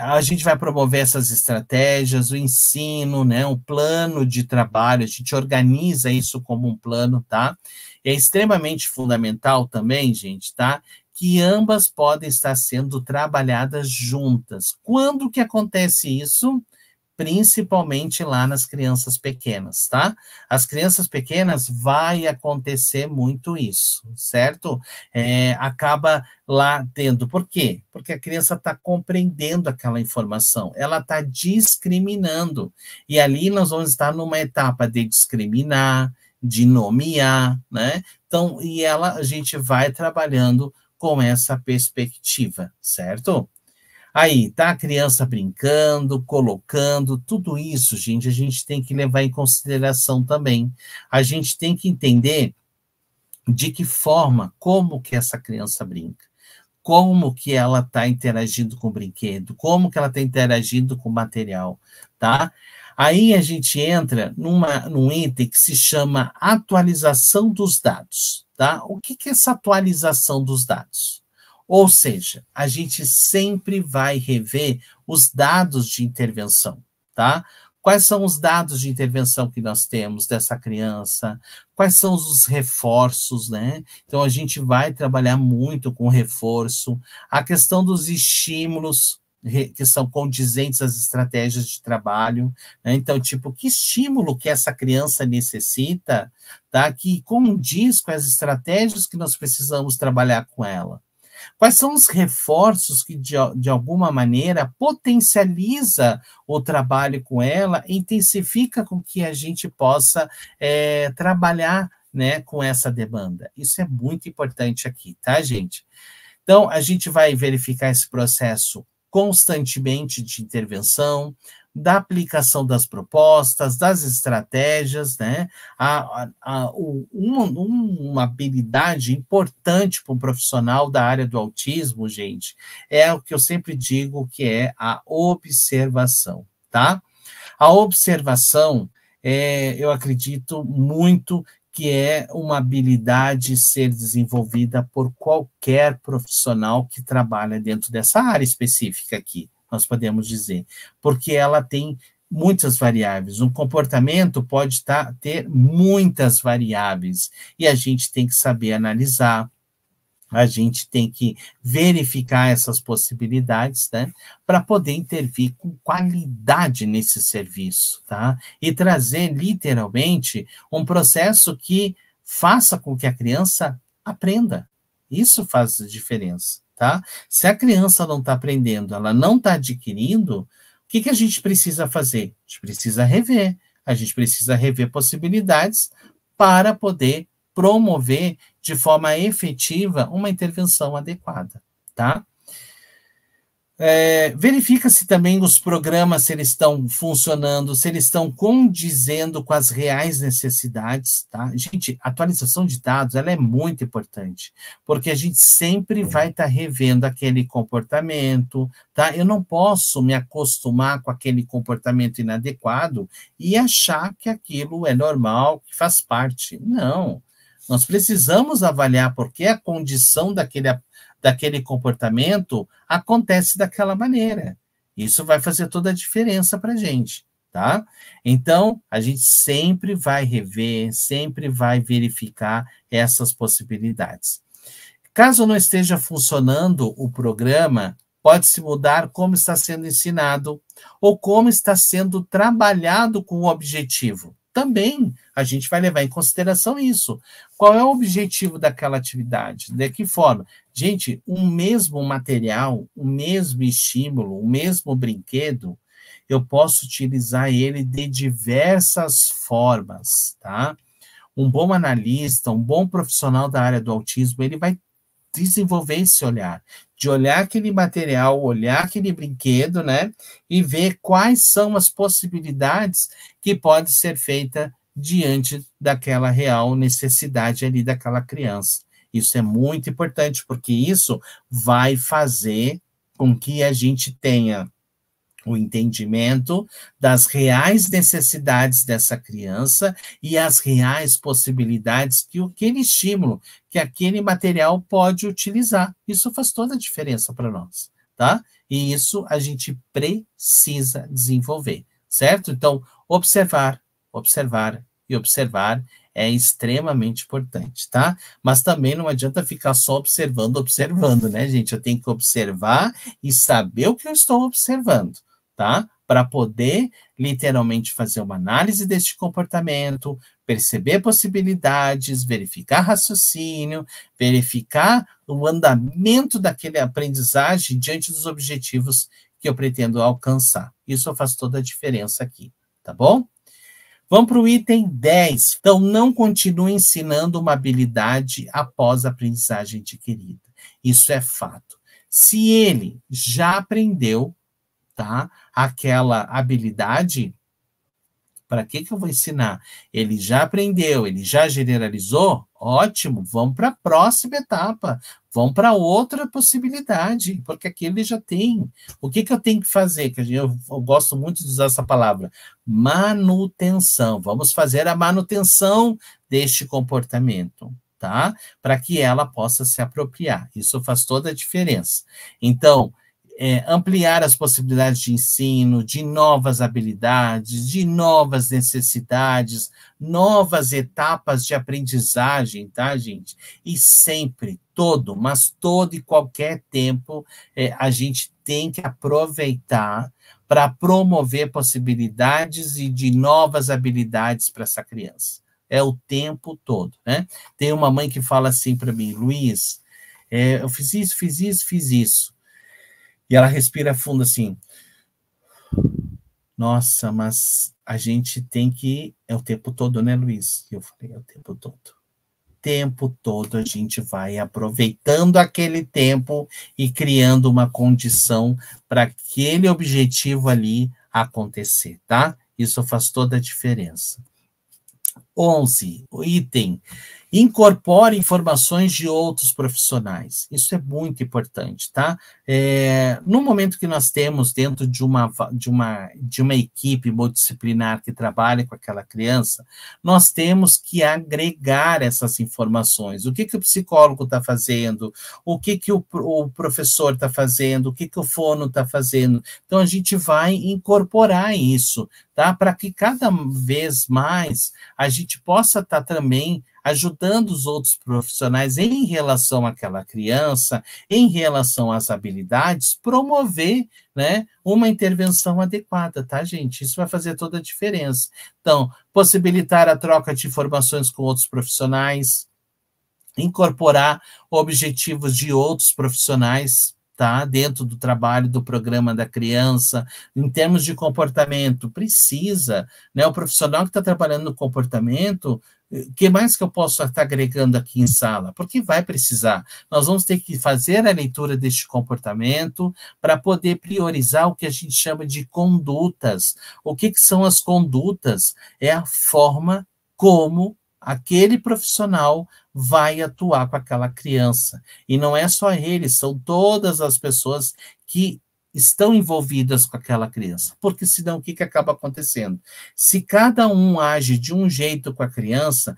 a gente vai promover essas estratégias, o ensino, né? Um plano de trabalho, a gente organiza isso como um plano, tá? É extremamente fundamental também, gente, tá? Que ambas podem estar sendo trabalhadas juntas. Quando que acontece isso? Principalmente lá nas crianças pequenas, tá? As crianças pequenas vai acontecer muito isso, certo? Acaba lá tendo. Por quê? Porque a criança está compreendendo aquela informação, ela está discriminando. E ali nós vamos estar numa etapa de discriminar, de nomear, né? Então, a gente vai trabalhando com essa perspectiva, certo? Aí, tá a criança brincando, colocando, tudo isso, gente, a gente tem que levar em consideração também. A gente tem que entender de que forma, como que essa criança brinca, como que ela está interagindo com o brinquedo, como que ela está interagindo com o material, tá? Aí a gente entra num item que se chama atualização dos dados, tá? O que é essa atualização dos dados? Ou seja, a gente sempre vai rever os dados de intervenção, tá? Quais são os dados de intervenção que nós temos dessa criança? Quais são os reforços, né? Então, a gente vai trabalhar muito com reforço. A questão dos estímulos, que são condizentes às estratégias de trabalho, né? Então, tipo, que estímulo que essa criança necessita, tá? Que condiz com as estratégias que nós precisamos trabalhar com ela. Quais são os reforços que, de alguma maneira, potencializa o trabalho com ela, intensifica com que a gente possa trabalhar, né, com essa demanda? Isso é muito importante aqui, tá, gente? Então, a gente vai verificar esse processo constantemente de intervenção, da aplicação das propostas, das estratégias, né? Uma habilidade importante para um profissional da área do autismo, gente, é o que eu sempre digo, que é a observação, tá? A observação, eu acredito muito que é uma habilidade ser desenvolvida por qualquer profissional que trabalha dentro dessa área específica aqui, nós podemos dizer, porque ela tem muitas variáveis. Um comportamento pode ter muitas variáveis, e a gente tem que saber analisar, a gente tem que verificar essas possibilidades, né, para poder intervir com qualidade nesse serviço, tá? E trazer, literalmente, um processo que faça com que a criança aprenda. Isso faz a diferença, tá? Se a criança não está aprendendo, ela não está adquirindo, o que a gente precisa fazer? A gente precisa rever possibilidades para poder promover de forma efetiva uma intervenção adequada, tá? Verifica-se também os programas, se eles estão funcionando, se eles estão condizendo com as reais necessidades, tá? Gente, atualização de dados, ela é muito importante, porque a gente sempre vai estar revendo aquele comportamento, tá? Eu não posso me acostumar com aquele comportamento inadequado e achar que aquilo é normal, que faz parte. Não. Nós precisamos avaliar porque a condição daquele comportamento acontece daquela maneira. Isso vai fazer toda a diferença para a gente, tá? Então, a gente sempre vai rever, sempre vai verificar essas possibilidades. Caso não esteja funcionando o programa, pode-se mudar como está sendo ensinado ou como está sendo trabalhado com o objetivo. Também a gente vai levar em consideração isso. Qual é o objetivo daquela atividade? De que forma? Gente, um mesmo material, o mesmo estímulo, o mesmo brinquedo, eu posso utilizar ele de diversas formas, tá? Um bom analista, um bom profissional da área do autismo, ele vai desenvolver esse olhar, de olhar aquele material, olhar aquele brinquedo, né, e ver quais são as possibilidades que pode ser feita diante daquela real necessidade ali daquela criança. Isso é muito importante, porque isso vai fazer com que a gente tenha o entendimento das reais necessidades dessa criança e as reais possibilidades que aquele estímulo, que aquele material pode utilizar. Isso faz toda a diferença para nós, tá? E isso a gente precisa desenvolver, certo? Então, observar, observar e observar é extremamente importante, tá? Mas também não adianta ficar só observando, né, gente? Eu tenho que observar e saber o que eu estou observando, tá? Para poder literalmente fazer uma análise deste comportamento, perceber possibilidades, verificar raciocínio, verificar o andamento daquele aprendizagem diante dos objetivos que eu pretendo alcançar. Isso faz toda a diferença aqui, tá bom? Vamos para o item 10. Então, não continue ensinando uma habilidade após a aprendizagem adquirida. Isso é fato. Se ele já aprendeu, tá, aquela habilidade, para que eu vou ensinar? Ele já aprendeu, ele já generalizou? Ótimo, vamos para a próxima etapa, vamos para outra possibilidade, porque aqui ele já tem. O que eu tenho que fazer? Que eu gosto muito de usar essa palavra, manutenção. Vamos fazer a manutenção deste comportamento, tá? Para que ela possa se apropriar. Isso faz toda a diferença. Então, ampliar as possibilidades de ensino, de novas habilidades, de novas necessidades, novas etapas de aprendizagem, tá, gente? E sempre, mas todo e qualquer tempo, a gente tem que aproveitar para promover possibilidades e de novas habilidades para essa criança. É o tempo todo, né? Tem uma mãe que fala assim para mim, Luiz, eu fiz isso. E ela respira fundo assim. Nossa, mas a gente tem que... É o tempo todo, né, Luiz? Eu falei, é o tempo todo. Tempo todo a gente vai aproveitando aquele tempo e criando uma condição para aquele objetivo ali acontecer, tá? Isso faz toda a diferença. 11, o item... Incorpore informações de outros profissionais. Isso é muito importante, tá? No momento que nós temos dentro de uma equipe multidisciplinar que trabalha com aquela criança, nós temos que agregar essas informações. O que o psicólogo está fazendo? O que o professor está fazendo? O que o fono está fazendo? Então, a gente vai incorporar isso, tá? Para que cada vez mais a gente possa estar também ajudando os outros profissionais em relação àquela criança, em relação às habilidades, promover, né, uma intervenção adequada, tá, gente? Isso vai fazer toda a diferença. Então, possibilitar a troca de informações com outros profissionais, incorporar objetivos de outros profissionais, tá? Dentro do trabalho do programa da criança, em termos de comportamento, precisa, né? O profissional que está trabalhando no comportamento, o que mais que eu posso estar agregando aqui em sala? Porque vai precisar. Nós vamos ter que fazer a leitura deste comportamento para poder priorizar o que a gente chama de condutas. O que são as condutas? É a forma como aquele profissional vai atuar com aquela criança. E não é só ele, são todas as pessoas que estão envolvidas com aquela criança. Porque senão o que acaba acontecendo? Se cada um age de um jeito com a criança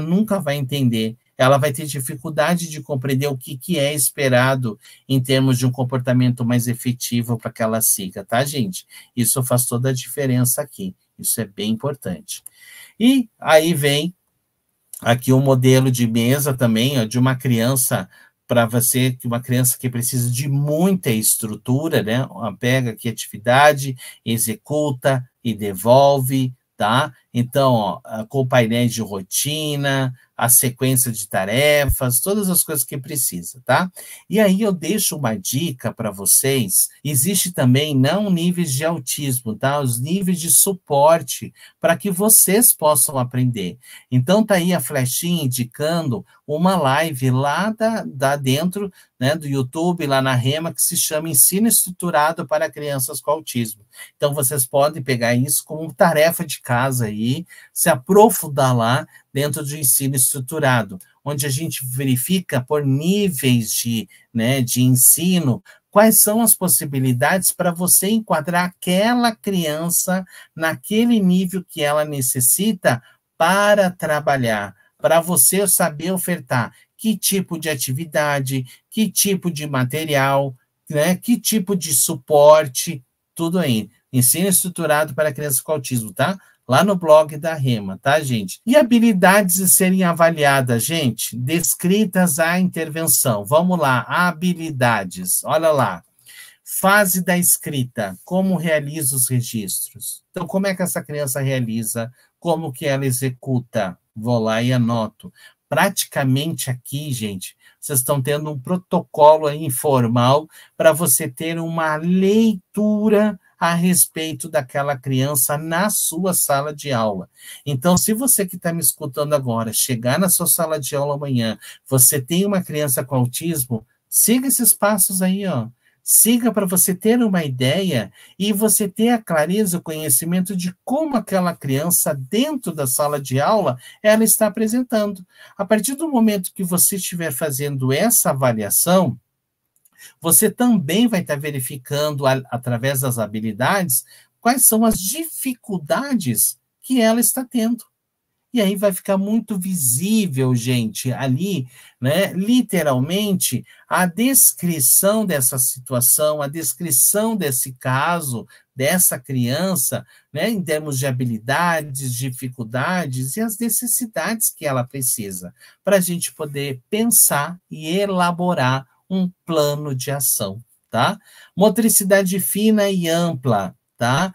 nunca vai entender ela vai ter dificuldade de compreender o que é esperado em termos de um comportamento mais efetivo para que ela siga, tá, gente? Isso faz toda a diferença aqui. Isso é bem importante. E aí vem aqui um modelo de mesa também, ó, de uma criança, para você, uma criança que precisa de muita estrutura, né? Pega aqui atividade, executa e devolve, tá? Então, ó, com painéis de rotina, a sequência de tarefas, todas as coisas que precisa, tá? E aí eu deixo uma dica para vocês. Existe também não níveis de autismo, tá? Os níveis de suporte para que vocês possam aprender. Então tá aí a flechinha indicando uma live lá dentro, né, do YouTube, lá na Rema, que se chama Ensino Estruturado para Crianças com Autismo. Então vocês podem pegar isso como tarefa de casa aí, se aprofundar lá dentro do ensino estruturado, onde a gente verifica por níveis de ensino, quais são as possibilidades para você enquadrar aquela criança naquele nível que ela necessita para trabalhar, para você saber ofertar que tipo de atividade, que tipo de material, né, que tipo de suporte, tudo aí. Ensino estruturado para crianças com autismo, tá? Lá no blog da Rema, tá, gente? E habilidades a serem avaliadas, gente, descritas à intervenção. Vamos lá, habilidades. Olha lá. Fase da escrita, como realiza os registros. Então, como é que essa criança realiza? Como que ela executa? Vou lá e anoto. Praticamente aqui, gente, vocês estão tendo um protocolo aí informal para você ter uma leitura a respeito daquela criança na sua sala de aula. Então, se você que está me escutando agora, chegar na sua sala de aula amanhã, você tem uma criança com autismo, siga esses passos aí, ó. Siga para você ter uma ideia e você ter a clareza, o conhecimento de como aquela criança, dentro da sala de aula, ela está apresentando. A partir do momento que você estiver fazendo essa avaliação, você também vai estar verificando, através das habilidades, quais são as dificuldades que ela está tendo. E aí vai ficar muito visível, gente, ali, né, literalmente, a descrição dessa situação, a descrição desse caso, dessa criança, né, em termos de habilidades, dificuldades e as necessidades que ela precisa, para a gente poder pensar e elaborar um plano de ação, tá? Motricidade fina e ampla, tá?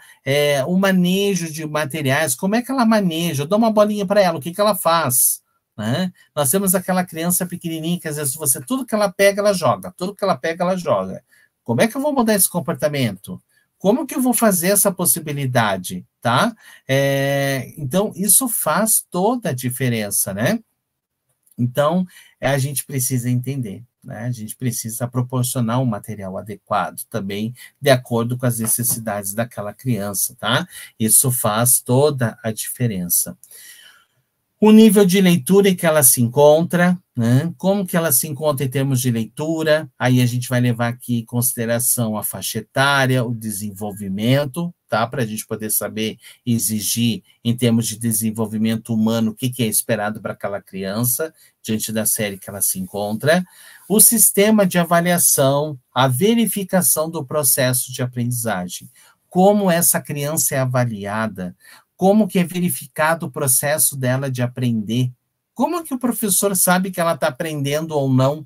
O manejo de materiais, como é que ela maneja? Eu dou uma bolinha para ela, o que ela faz? Né? Nós temos aquela criança pequenininha que às vezes tudo que ela pega, ela joga, tudo que ela pega, ela joga. Como é que eu vou mudar esse comportamento? Como que eu vou fazer essa possibilidade, tá? Então, isso faz toda a diferença, né? Então, a gente precisa entender, né? A gente precisa proporcionar um material adequado também, de acordo com as necessidades daquela criança, tá? Isso faz toda a diferença. O nível de leitura em que ela se encontra, né? Como que ela se encontra em termos de leitura, aí a gente vai levar aqui em consideração a faixa etária, o desenvolvimento, tá? Para a gente poder saber exigir, em termos de desenvolvimento humano, o que é esperado para aquela criança, diante da série que ela se encontra. O sistema de avaliação, a verificação do processo de aprendizagem. Como essa criança é avaliada, como que é verificado o processo dela de aprender, como que o professor sabe que ela está aprendendo ou não,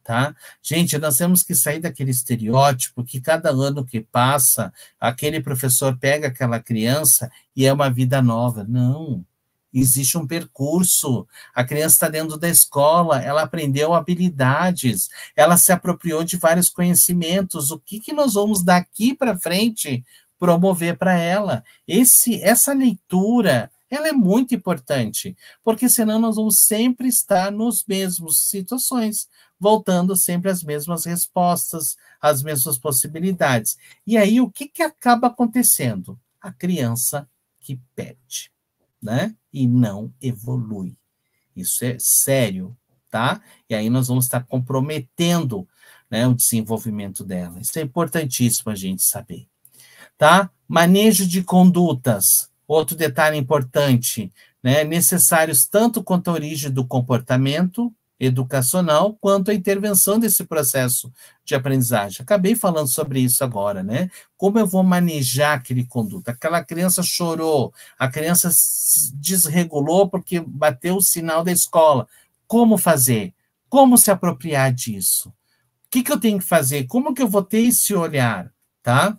tá? Gente, nós temos que sair daquele estereótipo que cada ano que passa, aquele professor pega aquela criança e é uma vida nova. Não, existe um percurso, a criança está dentro da escola, ela aprendeu habilidades, ela se apropriou de vários conhecimentos, o que nós vamos daqui para frente promover para ela? Essa leitura, ela é muito importante, porque senão nós vamos sempre estar nos mesmos situações, voltando sempre às mesmas respostas, às mesmas possibilidades. E aí, o que acaba acontecendo? A criança que perde, né? E não evolui. Isso é sério, tá? E aí nós vamos estar comprometendo, né, o desenvolvimento dela. Isso é importantíssimo a gente saber. Tá? Manejo de condutas, outro detalhe importante, né? Necessários tanto quanto a origem do comportamento, educacional quanto à intervenção desse processo de aprendizagem. Acabei falando sobre isso agora, né? Como eu vou manejar aquele conduta? Aquela criança chorou, a criança desregulou porque bateu o sinal da escola. Como fazer? Como se apropriar disso? O que eu tenho que fazer? Como que eu vou ter esse olhar, tá?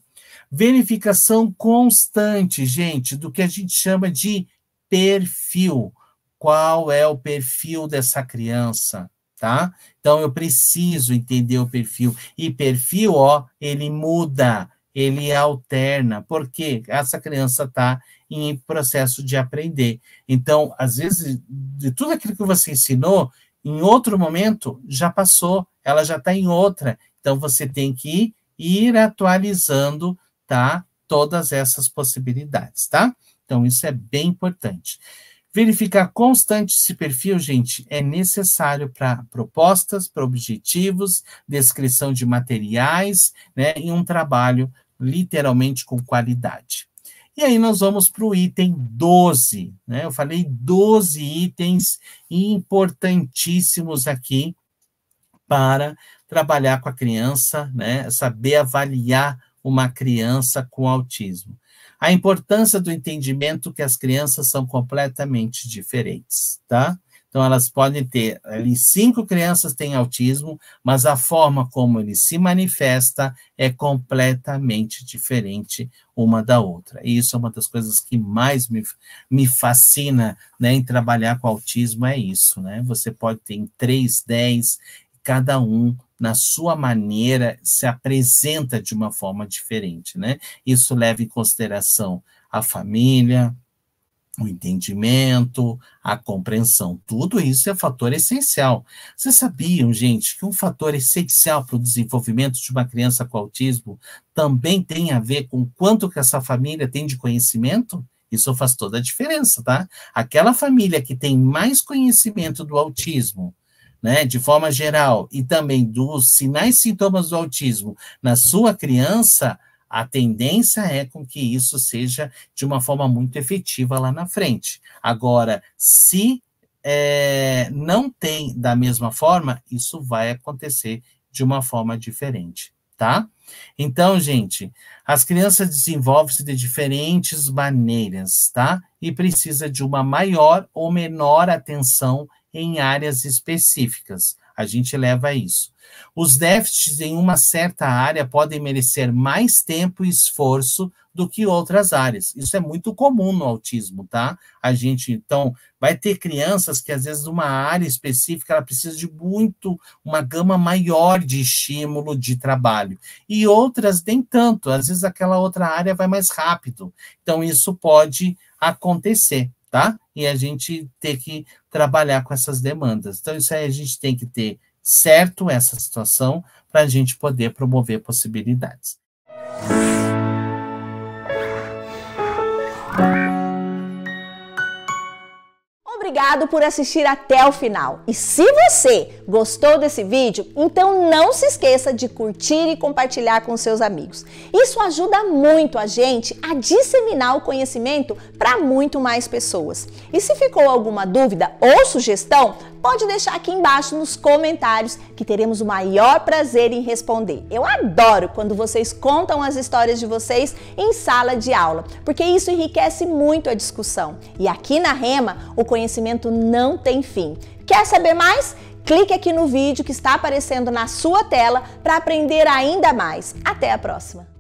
Verificação constante, gente, do que a gente chama de perfil. Qual é o perfil dessa criança, tá? Então, eu preciso entender o perfil. E perfil, ó, ele muda, ele alterna, porque essa criança está em processo de aprender. Então, às vezes, de tudo aquilo que você ensinou, em outro momento, já passou, ela já está em outra. Então, você tem que ir atualizando, tá? Todas essas possibilidades, tá? Então, isso é bem importante. Verificar constante esse perfil, gente, é necessário para propostas, para objetivos, descrição de materiais, né? E um trabalho literalmente com qualidade. E aí nós vamos para o item 12, né? Eu falei 12 itens importantíssimos aqui para trabalhar com a criança, né? Saber avaliar uma criança com autismo. A importância do entendimento que as crianças são completamente diferentes, tá? Então, elas podem ter, ali 5 crianças têm autismo, mas a forma como ele se manifesta é completamente diferente uma da outra. E isso é uma das coisas que mais me fascina, né, em trabalhar com autismo, é isso, né? Você pode ter 3, 10, cada um, na sua maneira, se apresenta de uma forma diferente, né? Isso leva em consideração a família, o entendimento, a compreensão. Tudo isso é fator essencial. Vocês sabiam, gente, que um fator essencial para o desenvolvimento de uma criança com autismo também tem a ver com quanto que essa família tem de conhecimento? Isso faz toda a diferença, tá? Aquela família que tem mais conhecimento do autismo, né, de forma geral, e também dos sinais e sintomas do autismo na sua criança, a tendência é com que isso seja de uma forma muito efetiva lá na frente. Agora, se não tem da mesma forma, isso vai acontecer de uma forma diferente, tá? Então, gente, as crianças desenvolvem-se de diferentes maneiras, tá? E precisa de uma maior ou menor atenção em áreas específicas. A gente leva a isso. Os déficits em uma certa área podem merecer mais tempo e esforço do que outras áreas. Isso é muito comum no autismo, tá? A gente, então, vai ter crianças que, às vezes, numa área específica, ela precisa de uma gama maior de estímulo, de trabalho. E outras, nem tanto. Às vezes, aquela outra área vai mais rápido. Então, isso pode acontecer, tá? E a gente tem que trabalhar com essas demandas. Então, isso aí a gente tem que ter certo essa situação para a gente poder promover possibilidades. Obrigado por assistir até o final. E se você gostou desse vídeo, então não se esqueça de curtir e compartilhar com seus amigos. Isso ajuda muito a gente a disseminar o conhecimento para muito mais pessoas. E se ficou alguma dúvida ou sugestão, pode deixar aqui embaixo nos comentários que teremos o maior prazer em responder. Eu adoro quando vocês contam as histórias de vocês em sala de aula, porque isso enriquece muito a discussão. E aqui na Rema, o conhecimento não tem fim. Quer saber mais? Clique aqui no vídeo que está aparecendo na sua tela para aprender ainda mais. Até a próxima!